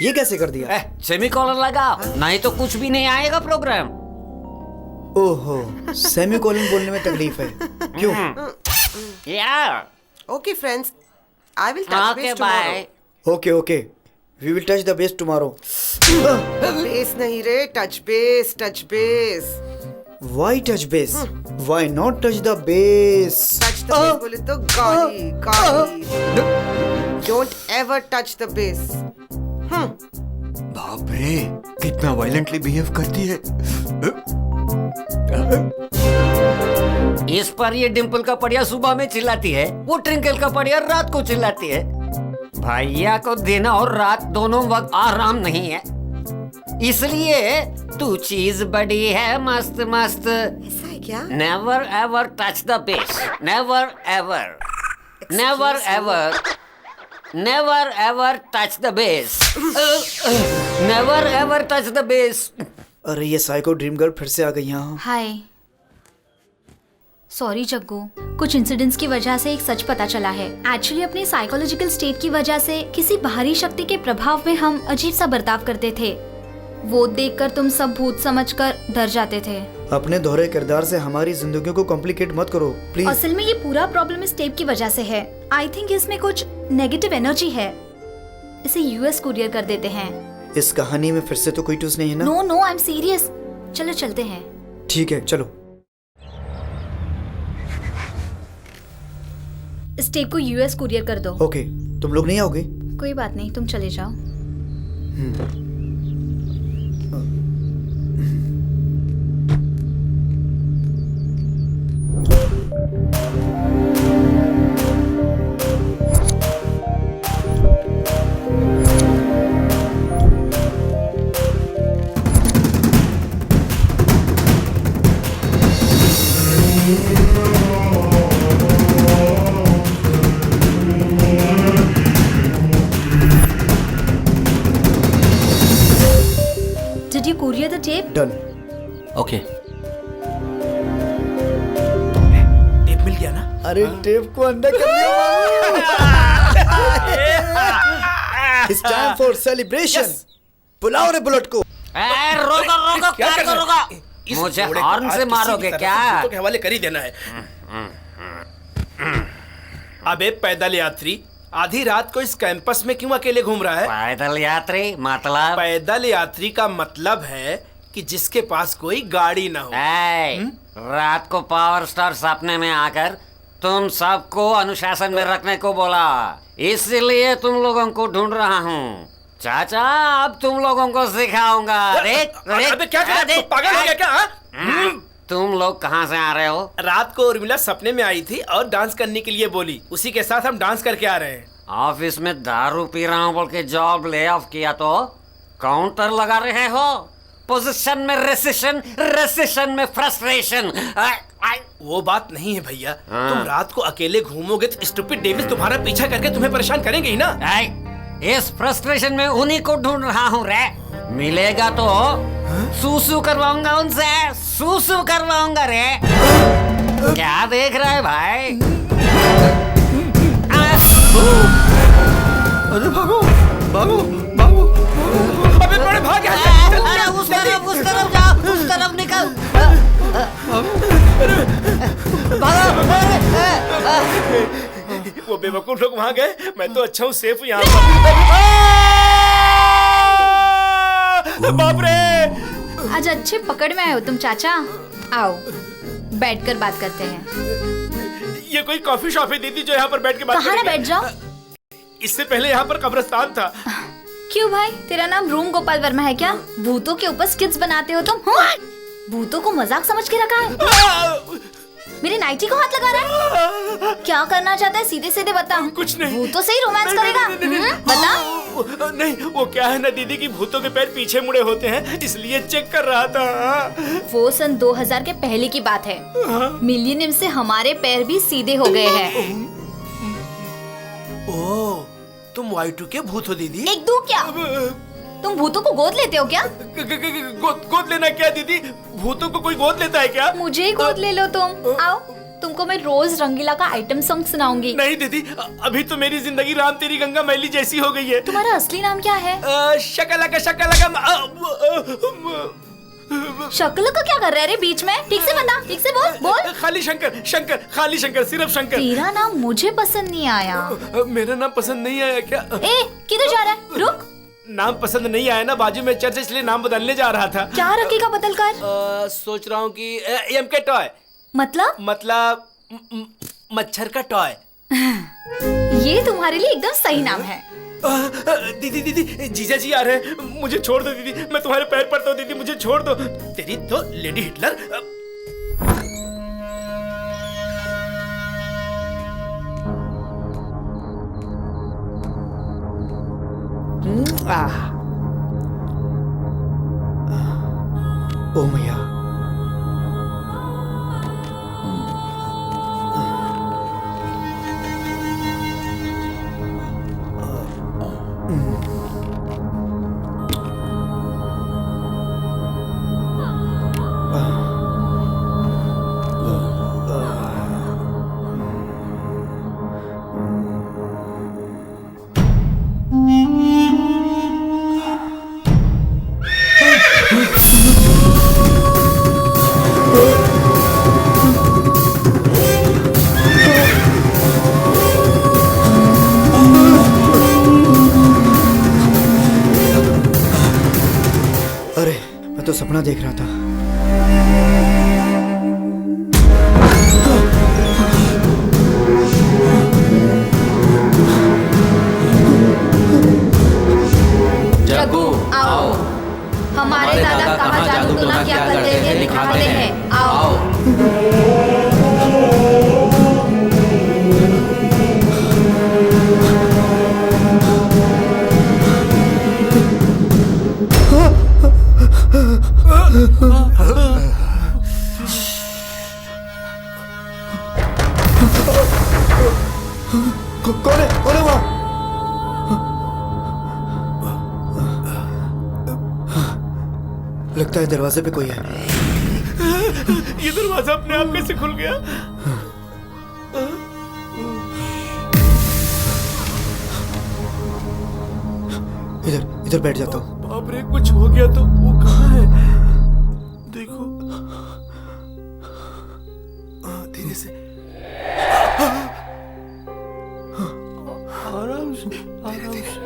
ये कैसे कर दिया? सेमीकोलन लगा, नहीं तो कुछ भी नहीं आएगा प्रोग्राम। ओहो, सेमीकोलन बोलने में तकलीफ है। क्यों? Okay, friends. I will touch base tomorrow. Okay. We will touch the base tomorrow. Base नहीं रे, touch base. Why touch base? Why not touch the base? Touch the base बोले तो गाली. Don't ever touch the base. बाप रे, कितना violently behave करती है। इस पर ये डिम्पल का पड़िया सुबह में चिल्लाती है, वो ट्विंकल का पड़िया रात को चिल्लाती है। भैया को दिन और रात दोनों वक्त आराम नहीं है, इसलिए तू चीज बड़ी है मस्त मस्त। ऐसा है क्या? Never ever touch the base, never ever touch the base, never ever touch the base. अरे ये साइको ड्रीम गर्ल फिर से आ गई यहाँ। हाय, सॉरी जग्गू, कुछ इंसिडेंट्स की वजह से एक सच पता चला है। एक्चुअली अपनी साइकोलॉजिकल स्टेट की वजह से किसी बाहरी शक्ति के प्रभाव में हम अजीब सा बर्ताव करते थे। वो देखकर तुम सब भूत समझकर डर जाते थे। अपने दोहरे किरदार से हमारी जिंदगियों को कॉम्प्लिकेट मत करो प्लीज। असल में ये पूरा प्रॉब्लम इस टेप की वजह से है। आई थिंक इसमें कुछ नेगेटिव एनर्जी है। इसे यूएस कुरियर कर देते हैं। इस कहानी में फिर से तो कोई ट्विस्ट नहीं है ना? No, I am serious. चलो चलते हैं। ठीक है, चलो। इस टेप को यूएस कुरियर कर दो। ओके, तुम लोग नहीं आओगे? कोई बात नहीं, तुम चले जाओ। Did you courier the tape? Done. Okay. Tape मिल गया ना? अरे टेप को अंदर कर दिया। It's time for celebration. बुलाओ रे बुलेट को। रोको, क्या करोगा? मुझे हॉर्न से मारोगे क्या? तो के हवाले कर ही देना है। अबे पैदल यात्री, आधी रात को इस कैंपस में क्यों अकेले घूम रहा है? पैदल यात्री मतलब? पैदल यात्री का मतलब है कि जिसके पास कोई गाड़ी ना हो। रात को पावर स्टार सपने में आकर तुम सबको अनुशासन में रखने को बोला, इसलिए तुम लोगों को ढूंढ रहा हूँ। चाचा, अब तुम लोगों को सिखाऊंगा। अबे क्या कर रहे हो? पागल हो गया क्या? तुम लोग कहाँ से आ रहे हो? रात को उर्मिला सपने में आई थी और डांस करने के लिए बोली, उसी के साथ हम डांस करके आ रहे हैं। ऑफिस में दारू पी रहा हूँ बोल के जॉब ले ऑफ किया तो काउंटर लगा रहे हो। पोजीशन में रेसिशन में फ्रस्ट्रेशन। वो बात नहीं है भैया, तुम रात को अकेले घूमोगे तो स्टूपिड डेविस तुम्हारा पीछा करके तुम्हें परेशान करेंगे ही ना। इस फ्रस्ट्रेशन में उन्हीं को ढूंढ रहा हूँ रे। मिलेगा तो सूसू करवाऊंगा उनसे, सूसू करवाऊंगा रे। क्या देख रहा है भाई? अरे भागो। अबे बड़े भाग यहाँ से। उस तरफ जाओ, उस तरफ निकल। वो बेवकूफ लोग वहां गए, मैं तो अच्छा हूँ, सेफ हूँ यहाँ पर। बाप रे! आज अच्छे पकड़ में आए हो तुम चाचा। आओ बैठकर बात करते हैं। ये कोई कॉफी शॉप है दीदी जो यहाँ पर बैठ के बात कहाँ ना बैठ जाओ। इससे पहले यहाँ पर कब्रिस्तान था। क्यों भाई, तेरा नाम रूम गोपाल वर्मा है क्या? भूतों के ऊपर स्किट्स बनाते हो तुम? हाँ? भूतों को मजाक समझ के रखा है? मेरे नाइटी को हाथ लगा रहा है? क्या करना चाहता है, सीधे सीधे बता। कुछ नहीं। भूतों से ही रोमांस करेगा? बता। नहीं, वो क्या है ना दीदी की भूतों के पैर पीछे मुड़े होते हैं, इसलिए चेक कर रहा था। वो सन 2000 के पहले की बात है। मिलियनियम से हमारे पैर भी सीधे हो गए हैं। ओह, तुम Y2 के भूत हो दीदी? एक दू क्या? तुम भूतों को गोद लेते हो क्या? गोद लेना क्या दीदी? भूतों को कोई गोद लेता है क्या? मुझे ही गोद ले लो तुम। आओ, तुमको मैं रोज रंगीला का आइटम सॉन्ग सुनाऊंगी। नहीं दीदी, अभी तो मेरी जिंदगी राम तेरी गंगा मैली जैसी हो गई है। तुम्हारा असली नाम क्या है? शकला का शक्ल का क्या कर रहा है रे बीच में? ठीक से बता, ठीक से बोल। खाली शंकर, शंकर, खाली शंकर, सिर्फ शंकर। तेरा नाम मुझे पसंद नहीं आया। मेरा नाम पसंद नहीं आया क्या? ए, किधर जा रहा है? रुक। नाम पसंद नहीं आया ना, बाजू में चर्च, इसलिए नाम बदलने जा रहा था। क्या रखेगा बदल कर? सोच रहा हूँ कि MK टॉय। मतलब मच्छर का टॉय। ये तुम्हारे लिए एकदम सही नाम है। दीदी, जीजा जी आ रहे हैं, मुझे छोड़ दो दीदी, मैं तुम्हारे पैर पड़ता हूँ दीदी, मुझे छोड़ दो। तेरी तो लेडी हिटलर। ओ मैया, अरे मैं तो सपना देख रहा था। जग्गू आओ, हमारे दादा कहाँ जादू टोना क्या करते थे दिखाते हैं। आओ। कौन है वहाँ? लगता है दरवाजे पे कोई है। ये दरवाजा अपने आप कैसे खुल गया? इधर बैठ जाता हूँ। बाप रे, कुछ हो गया तो वो कहाँ है? देखो धीरे से, आराम से, आराम से।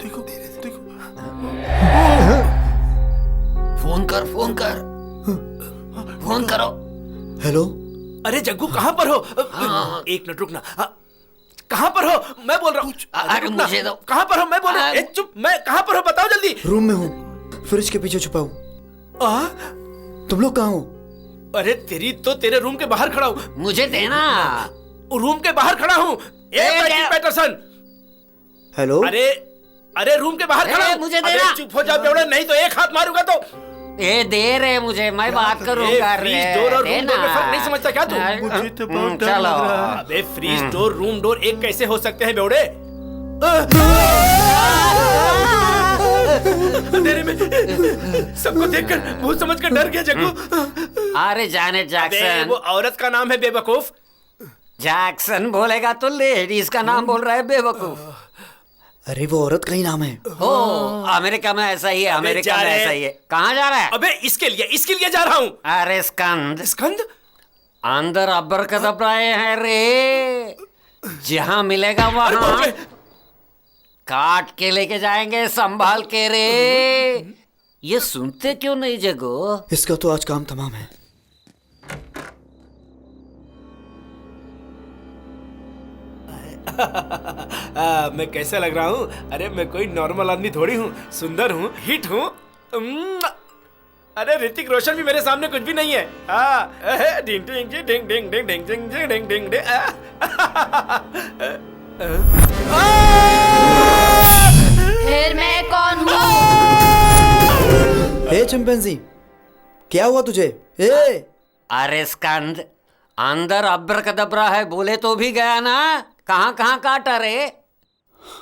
देखो देखो, फोन करो। हेलो। अरे जग्गू कहाँ पर हो? एक मिनट रुकना। कहाँ पर हो? मैं बोल रहा हूँ। अरे मुझे दो। कहाँ पर हो? मैं बोल रहा हूँ। चुप, मैं कहाँ पर हो बताओ जल्दी। रूम में हूँ, फ्रिज के पीछे छुपा हूँ। तुम लोग कहाँ हो? अरे तेरे रूम के बाहर खड़ा हूँ। मुझे देना। रूम के बाहर खड़ा हूँ। पैटरसन। हेलो। अरे रूम के बाहर खड़ा हूँ। मुझे देना। चुप हो जा बेवड़े, नहीं तो एक हाथ मारूंगा तो। ए दे रहे मुझे, मैं बात करूंगा। फ्रीज डोर और रूम डोर में फर्क नहीं समझता क्या तू? मुझे तो बहुत डर चलो। लग रहा है। अबे फ्रीज डोर रूम डोर एक कैसे हो सकते हैं बेवड़े? अंधेरे में सबको देखकर भूत समझकर डर गया जग्गू। अरे जाने जैक्सन। वो औरत का नाम है बेवकूफ। जैक्सन बोलेगा तो लेडीज का नाम बोल रहा है बेवकूफ। अरे वो औरत का ही नाम है। ओ, अमेरिका में ऐसा ही है, अमेरिका में ऐसा ही है। कहाँ जा रहा है? अबे इसके लिए जा रहा हूँ। अरे स्कंद, स्कंद अंदर अब्बर कदबराए हैं रे, जहाँ मिलेगा वहाँ काट के लेके जाएंगे, संभाल के रे। ये सुनते क्यों नहीं जगो? इसका तो आज काम तमाम है। मैं कैसा लग रहा हूँ? अरे मैं कोई नॉर्मल आदमी थोड़ी हूँ, सुंदर हूँ, हिट हूँ। अरे ऋतिक रोशन भी मेरे सामने कुछ भी नहीं है। डिंग डिंग डिंग डिंग डिंग डिंग डिंग डिंग डिंग डिंग डिंग। फिर मैं कौन हूँ? हे चिंपैंजी, क्या हुआ तुझे? ए! अरे स्कंद, अंदर अब्र कदबरा है बोले तो भी गया ना, कहाँ कहाँ काटा रे?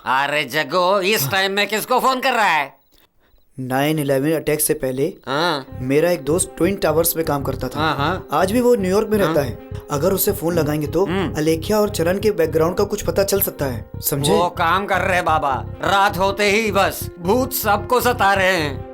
अरे जगो, इस टाइम में किसको फोन कर रहा है? 9/11 अटैक से पहले मेरा एक दोस्त ट्विन टावर्स में काम करता था। आज भी वो न्यूयॉर्क में रहता है। अगर उसे फोन लगाएंगे तो अलेख्या और चरण के बैकग्राउंड का कुछ पता चल सकता है, समझे? वो काम कर रहे बाबा, रात होते ही बस भूत सबको सता रहे हैं।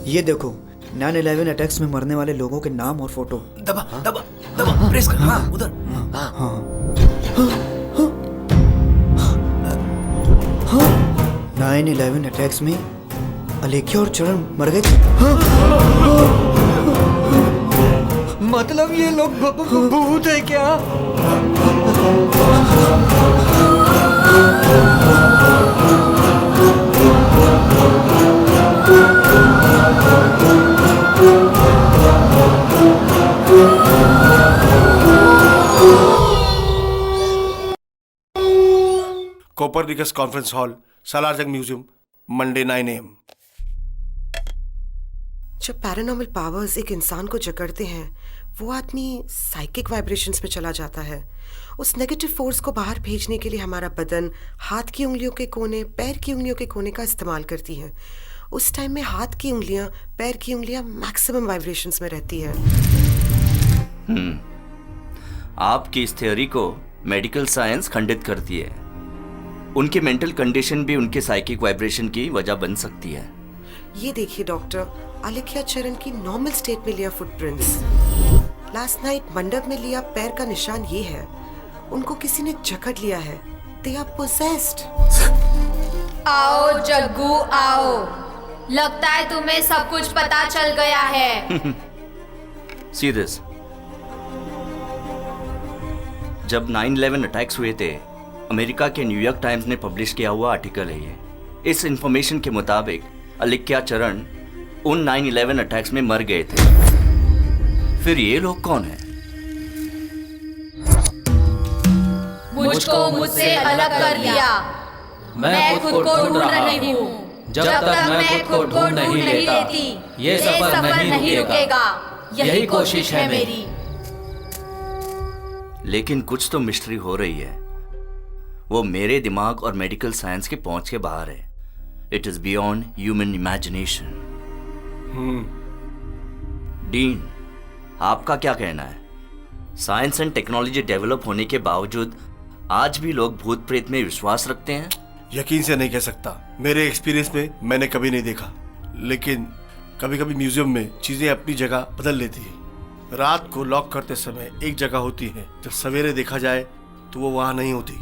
ये देखो, 9/11 अटैक्स में मरने वाले लोगों के नाम और फोटो। दबा दबा दबा, प्रेस कर। हाँ, उधर। 9/11 अटैक्स में अलेख्या और चरण मर गए थे। मतलब ये लोग भूत है क्या? Copernicus conference hall, Salarjung museum, Monday 9 AM। जब पैरानॉर्मल पावर्स एक इंसान को जकड़ते हैं, वो आदमी साइकिक वाइब्रेशंस में चला जाता है। उस नेगेटिव फोर्स को बाहर भेजने के लिए हमारा बदन हाथ की उंगलियों के कोने, पैर की उंगलियों के कोने का इस्तेमाल करती है। उस टाइम में हाथ की उंगलियां, पैर की उंगलियां मैक्सिमम वाइब्रेशंस में रहती है। आपकी इस थ्योरी को मेडिकल साइंस खंडित करती है। उनके मेंटल कंडीशन भी उनके साइकिक वाइब्रेशन की वजह बन सकती है। ये देखिए डॉक्टर, अलेख्या चरण की नॉर्मल स्टेट में लिया फुटप्रिंट्स, लास्ट नाइट मंडप में लिया पैर का निशान ये है। उनको किसी ने जकड़ लिया है। They are possessed। आओ जग्गू आओ, लगता है तुम्हें सब कुछ पता चल गया है। See this। जब 9/11 अटैक्स हुए थे, अमेरिका के न्यूयॉर्क टाइम्स ने पब्लिश किया हुआ आर्टिकल है ये। इस इंफॉर्मेशन के मुताबिक अलेख्या चरण उन 9/11 अटैक्स में मर गए थे। फिर ये लोग कौन हैं? मुझको मुझसे अलग कर दिया। मैं खुद को ढूंढ रही हूँ। जब तक मैं खुद को ढूंढ नहीं लेती, ये सफर नहीं रुकेगा। यही कोशिश है मेरी। लेकिन कुछ तो मिस्ट्री हो रही है। वो मेरे दिमाग और मेडिकल साइंस के पहुंच के बाहर है। It is beyond human imagination. Dean, आपका क्या कहना है? साइंस एंड टेक्नोलॉजी डेवलप होने के बावजूद आज भी लोग भूत प्रेत में विश्वास रखते हैं? यकीन से नहीं कह सकता। मेरे एक्सपीरियंस में मैंने कभी नहीं देखा, लेकिन कभी कभी म्यूजियम में चीजें अपनी जगह बदल लेती है। रात को लॉक करते समय एक जगह होती है, जब सवेरे देखा जाए तो वो वहां नहीं होती।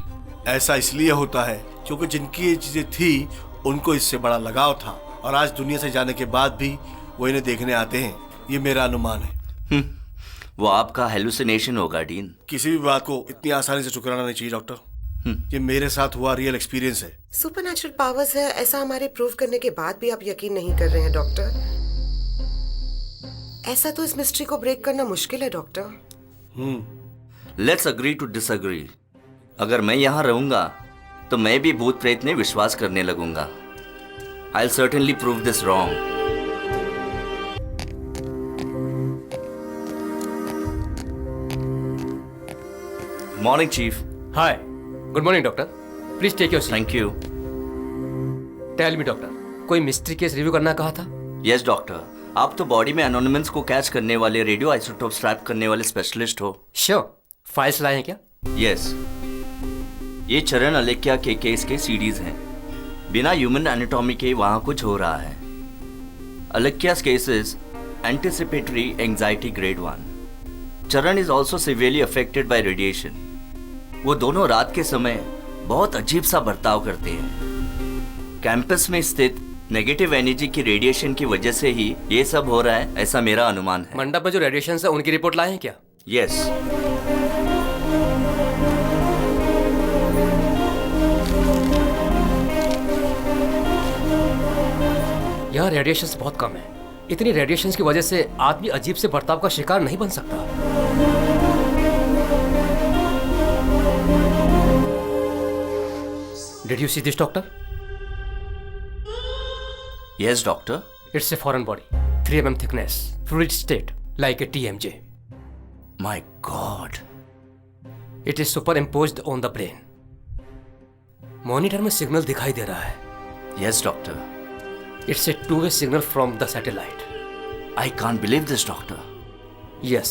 ऐसा इसलिए होता है क्योंकि जिनकी ये चीजें थी उनको इससे बड़ा लगाव था, और आज दुनिया से जाने के बाद भी वो इन्हें देखने आते हैं। ये मेरा अनुमान है। वो आपका हेलुसिनेशन होगा डीन। किसी भी बात को इतनी आसानी से ठुकराना नहीं चाहिए डॉक्टर। ये मेरे साथ हुआ रियल एक्सपीरियंस है। सुपरनैचुरल पावर्स है ऐसा हमारे प्रूव करने के बाद भी आप यकीन नहीं कर रहे हैं डॉक्टर। ऐसा तो इस मिस्ट्री को ब्रेक करना मुश्किल है doctor. Let's agree to disagree. अगर मैं यहाँ रहूंगा तो मैं भी भूत प्रेत में विश्वास करने लगूंगा। I will certainly prove this wrong. Morning chief. Hi, good morning doctor. Please take your seat. Thank you. Tell me doctor, कोई मिस्ट्री केस रिव्यू करना कहा था? यस डॉक्टर, आप तो बॉडी में एनोनिमस को कैच करने वाले रेडियो आइसोटोप ट्रैप करने वाले स्पेशलिस्ट हो। श्योर। फाइल्स लाए हैं क्या? यस, ये चरण अलेख्या के केस के सीडीज हैं। बिना ह्यूमन एनाटॉमी के वहां कुछ हो रहा है। Alekhya's case is anticipatory anxiety grade 1। Charan is also severely affected by radiation. वो दोनों रात के समय बहुत अजीब सा बर्ताव करते हैं। कैंपस में स्थित नेगेटिव एनर्जी की रेडिएशन की वजह से ही ये सब हो रहा है, ऐसा मेरा अनुमान है। मंडप में जो रेडिएशन है उनकी रिपोर्ट लाए हैं क्या? यस। यहाँ रेडिएशंस बहुत कम है। इतनी रेडिएशंस की वजह से आदमी अजीब से बर्ताव का शिकार नहीं बन सकता। Did you see this doctor? Yes doctor. It's a foreign body, 3 mm thickness, fluid state like a TMJ। My God. It is super imposed on the brain. Monitor में सिग्नल दिखाई दे रहा है। Yes doctor. It's a two-way signal from the satellite. I can't believe this, doctor. Yes,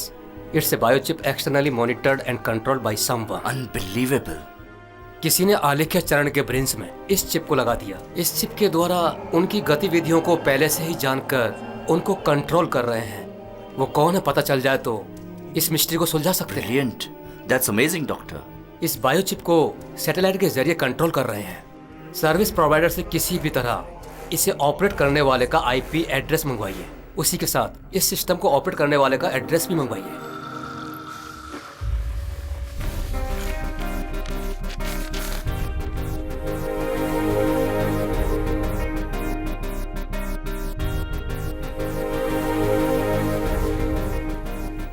it's a biochip externally monitored and controlled by someone. Unbelievable. किसी ने आलेख्या चरण के brains में इस chip को लगा दिया। इस चिप के द्वारा उनकी गतिविधियों को पहले से ही जानकर उनको कंट्रोल कर रहे हैं। वो कौन है पता चल जाए तो इस मिस्ट्री को सुलझा सकते हैं। Brilliant. That's amazing, doctor. इस बायोचिप को सैटेलाइट के जरिए कंट्रोल कर रहे हैं। सर्विस प्रोवाइडर से किसी भी तरह इसे ऑपरेट करने वाले का IP एड्रेस मंगवाइए। उसी के साथ इस सिस्टम को ऑपरेट करने वाले का एड्रेस भी मंगवाइए।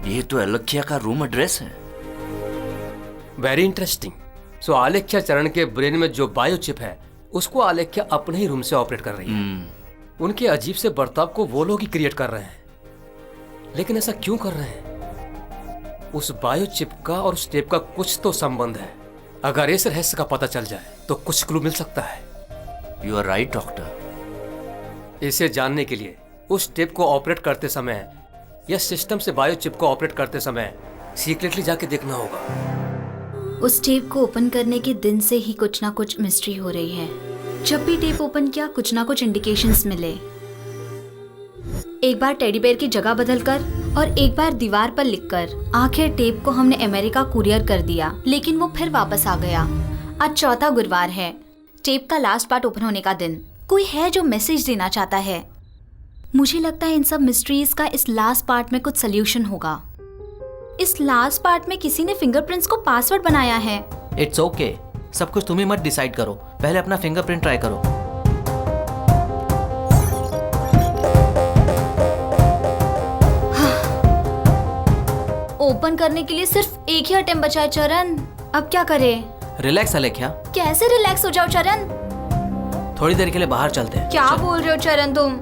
ये तो अलेख्या का रूम एड्रेस है। Very interesting. So Alekhya Charan के ब्रेन में जो बायोचिप है उसको आलेख्या अपने ही रूम से ऑपरेट कर रही है। उनके अजीब से बर्ताव को वो लोग ही क्रिएट कर रहे हैं। लेकिन ऐसा क्यों कर रहे हैं? उस बायोचिप का और उस टेप का कुछ तो संबंध है। अगर इस रहस्य का पता चल जाए तो कुछ क्लू मिल सकता है। You are right doctor. इसे जानने के लिए उस टेप को ऑपरेट करते समय या सिस्टम से बायोचिप को ऑपरेट करते समय सीक्रेटली जाके देखना होगा। उस टेप को ओपन करने के दिन से ही कुछ ना कुछ मिस्ट्री हो रही है। जब भी टेप ओपन किया कुछ ना कुछ इंडिकेशंस मिले। एक बार टेडी बेयर की जगह बदलकर और एक बार दीवार पर लिखकर। आखिर टेप को हमने अमेरिका कुरियर कर दिया, लेकिन वो फिर वापस आ गया। आज चौथा गुरुवार है, टेप का लास्ट पार्ट ओपन होने का दिन। कोई है जो मैसेज देना चाहता है। मुझे लगता है इन सब मिस्ट्रीज का इस लास्ट पार्ट में कुछ सोल्यूशन होगा। इस लास्ट पार्ट में किसी ने फिंगरप्रिंट्स को पासवर्ड बनाया है। इट्स ओके, सब कुछ तुम ही मत डिसाइड करो, पहले अपना फिंगरप्रिंट ट्राई करो। ओपन करने के लिए सिर्फ एक ही अटेम्प्ट बचा है चरण। अब क्या करें? रिलैक्स अलेख्या। कैसे रिलैक्स हो जाओ चरण? थोड़ी देर के लिए बाहर चलते हैं। क्या बोल रहे हो चरण तुम?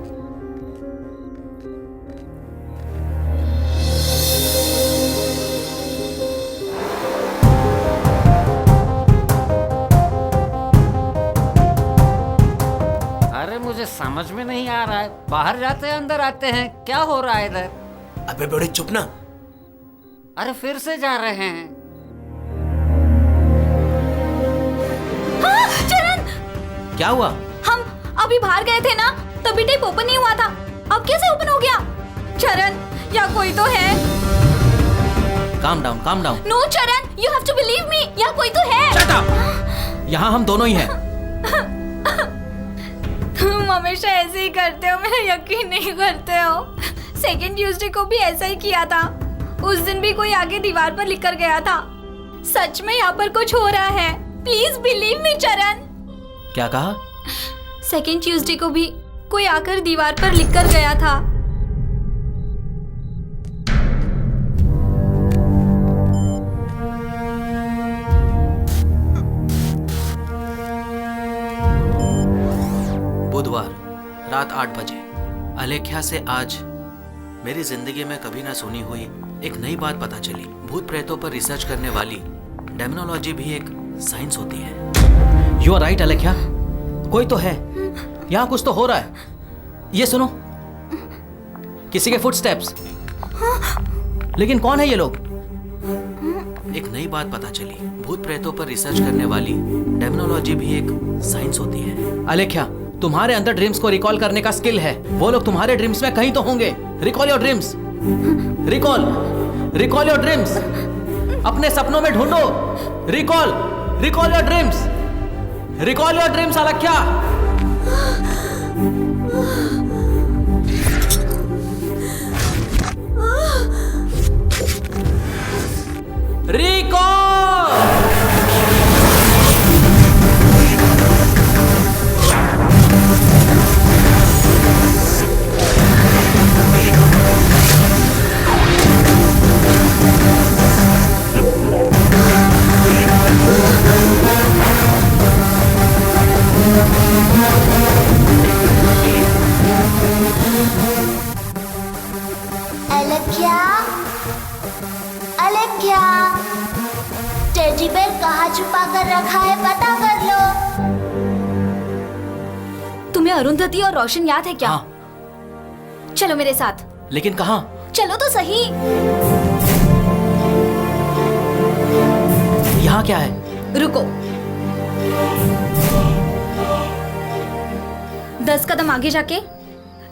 मुझे समझ में नहीं आ रहा है। बाहर जाते हैं अंदर आते हैं, क्या हो रहा है इधर? अबे बड़े चुप ना। अरे फिर से जा रहे हैं। हाँ, चरण! क्या हुआ? हम अभी बाहर गए थे ना, तभी टेप ओपन नहीं हुआ था। अब कैसे ओपन हो गया? चरण, या कोई तो है। Calm down, calm down. No Charan, you have to believe me, या कोई तो है। Shut up! यहाँ हम दोनों ही हैं। तुम हमेशा ऐसे ही करते हो, मेरा यकीन नहीं करते हो। सेकेंड ट्यूसडे को भी ऐसा ही किया था। उस दिन भी कोई आगे दीवार पर लिख कर गया था। सच में यहाँ पर कुछ हो रहा है। प्लीज बिलीव मी चरण। क्या कहा? सेकेंड ट्यूसडे को भी कोई आकर दीवार पर लिख कर गया था। बुधवार रात 8 बजे अलेख्या से आज मेरी जिंदगी में कभी ना सुनी हुई एक नई बात पता चली। भूत प्रेतों पर रिसर्च करने वाली डेमोनोलॉजी भी एक साइंस होती है। यू आर राइट अलेख्या, कोई तो है यहाँ, कुछ तो हो रहा है। ये सुनो, किसी के फुटस्टेप्स। लेकिन कौन है ये लोग? एक नई बात पता चली, भूत प्रेतों पर रिसर्च करने वाली डेमोनोलॉजी भी एक साइंस होती है। अलेख्या, तुम्हारे अंदर ड्रीम्स को रिकॉल करने का स्किल है। वो लोग तुम्हारे ड्रीम्स में कहीं तो होंगे। Recall your dreams, recall your dreams. अपने सपनों में ढूंढो। Recall your dreams, recall your dreams Alekhya. Alekhya, teddy bear कहाँ छुपा कर रखा है, पता कर लो। तुम्हें अरुंधति और रोशन याद है क्या? चलो मेरे साथ। लेकिन कहाँ? चलो तो सही। यहाँ क्या है? रुको, 10 कदम आगे जाके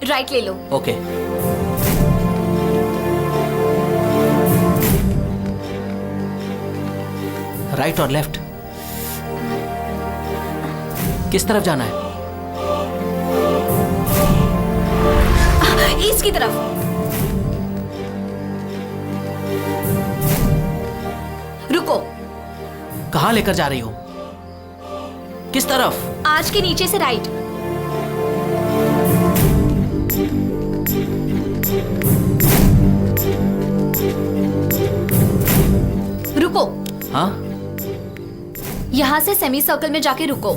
राइट ले लो। ओके। राइट और लेफ्ट? किस तरफ जाना है? ईस्ट की तरफ। रुको। कहाँ लेकर जा रही हो? किस तरफ? आज के नीचे से राइट। रुको। हाँ? यहां से सेमी सर्कल में जाके रुको।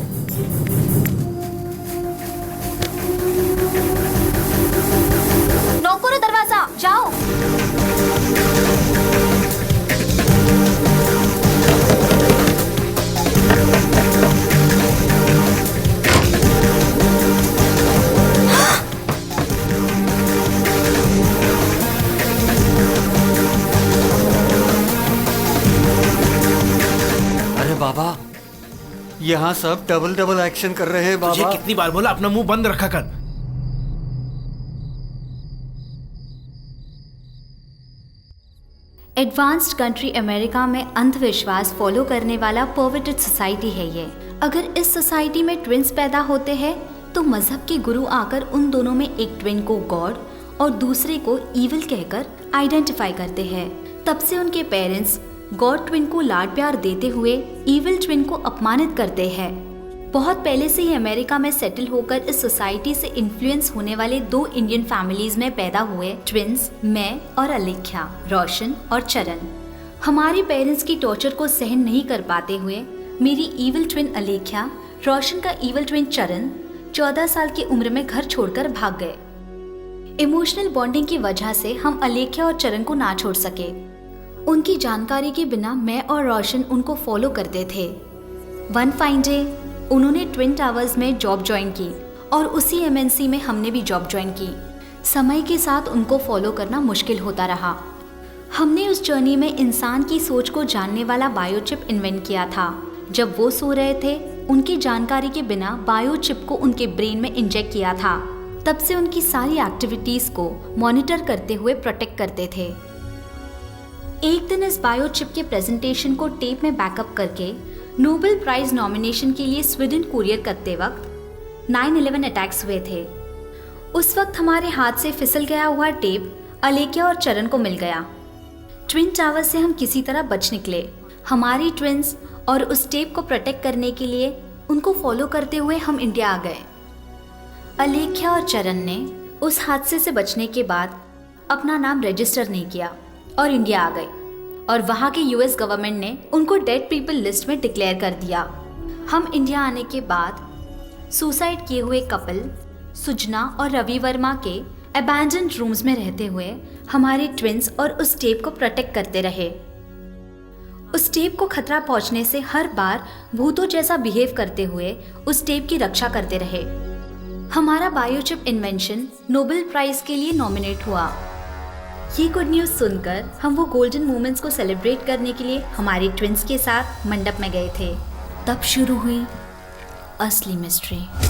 नॉक करो दरवाजा, जाओ। बाबा, यहाँ सब डबल एक्शन कर रहे हैं बाबा। तुझे कितनी बार बोला अपना मुंह बंद रखा कर। एडवांस्ड कंट्री अमेरिका में अंधविश्वास फॉलो करने वाला परवर्टेड सोसाइटी है ये। अगर इस सोसाइटी में ट्विंस पैदा होते हैं तो मजहब के गुरु आकर उन दोनों में एक ट्विन को गॉड और दूसरे को इविल कहकर आइडेंटिफाई करते हैं। तब से उनके पेरेंट्स गॉड ट्विन को लाड प्यार देते हुए इविल ट्विन को अपमानित करते हैं। बहुत पहले से ही अमेरिका में सेटल होकर इस सोसाइटी से इन्फ्लुएंस होने वाले 2 इंडियन फैमिलीज में पैदा हुए ट्विंस, मैं और अलेख्या, रोशन और चरण। हमारे पेरेंट्स की टॉर्चर को सहन नहीं कर पाते हुए मेरी इविल ट्विन अलेख्या, रोशन का इविल ट्विन चरण 14 साल की उम्र में घर छोड़कर भाग गए। इमोशनल बॉन्डिंग की वजह से हम अलेख्या और चरण को ना छोड़ सके। उनकी जानकारी के बिना मैं और रोशन उनको फॉलो करते थे। वन फाइन डे उन्होंने ट्विन टावर्स में जॉब ज्वाइन की और उसी एमएनसी में हमने भी जॉब ज्वाइन की। समय के साथ उनको फॉलो करना मुश्किल होता रहा। हमने उस जर्नी में इंसान की सोच को जानने वाला बायोचिप इन्वेंट किया था। जब वो सो रहे थे उनकी जानकारी के बिना बायोचिप को उनके ब्रेन में इंजेक्ट किया था। तब से उनकी सारी एक्टिविटीज को मॉनिटर करते हुए प्रोटेक्ट करते थे। एक दिन इस बायोचिप के प्रेजेंटेशन को टेप में बैकअप करके नोबेल प्राइज नॉमिनेशन के लिए स्वीडन कुरियर करते वक्त 9/11 अटैक्स हुए थे। उस वक्त हमारे हाथ से फिसल गया हुआ टेप अलेख्या और चरण को मिल गया। ट्विन टावर से हम किसी तरह बच निकले। हमारी ट्विंस और उस टेप को प्रोटेक्ट करने के लिए उनको फॉलो करते हुए हम इंडिया आ गए। अलेख्या और चरण ने उस हादसे से बचने के बाद अपना नाम रजिस्टर नहीं किया और इंडिया आ गए और वहाँ के यूएस गवर्नमेंट ने उनको डेड पीपल लिस्ट में डिक्लेयर कर दिया। हम इंडिया आने के बाद सुसाइड किए हुए कपल सुजना और रवि वर्मा के अबैंडन्ड रूम्स में रहते हुए हमारे ट्विंस और उस टेप को प्रोटेक्ट करते रहे। उस टेप को खतरा पहुंचने से हर बार भूतों जैसा बिहेव करते हुए उस टेप की रक्षा करते रहे। हमारा बायोचिप इन्वेंशन नोबेल प्राइज के लिए नॉमिनेट हुआ। ये गुड न्यूज़ सुनकर हम वो गोल्डन मोमेंट्स को सेलिब्रेट करने के लिए हमारे ट्विंस के साथ मंडप में गए थे। तब शुरू हुई असली मिस्ट्री।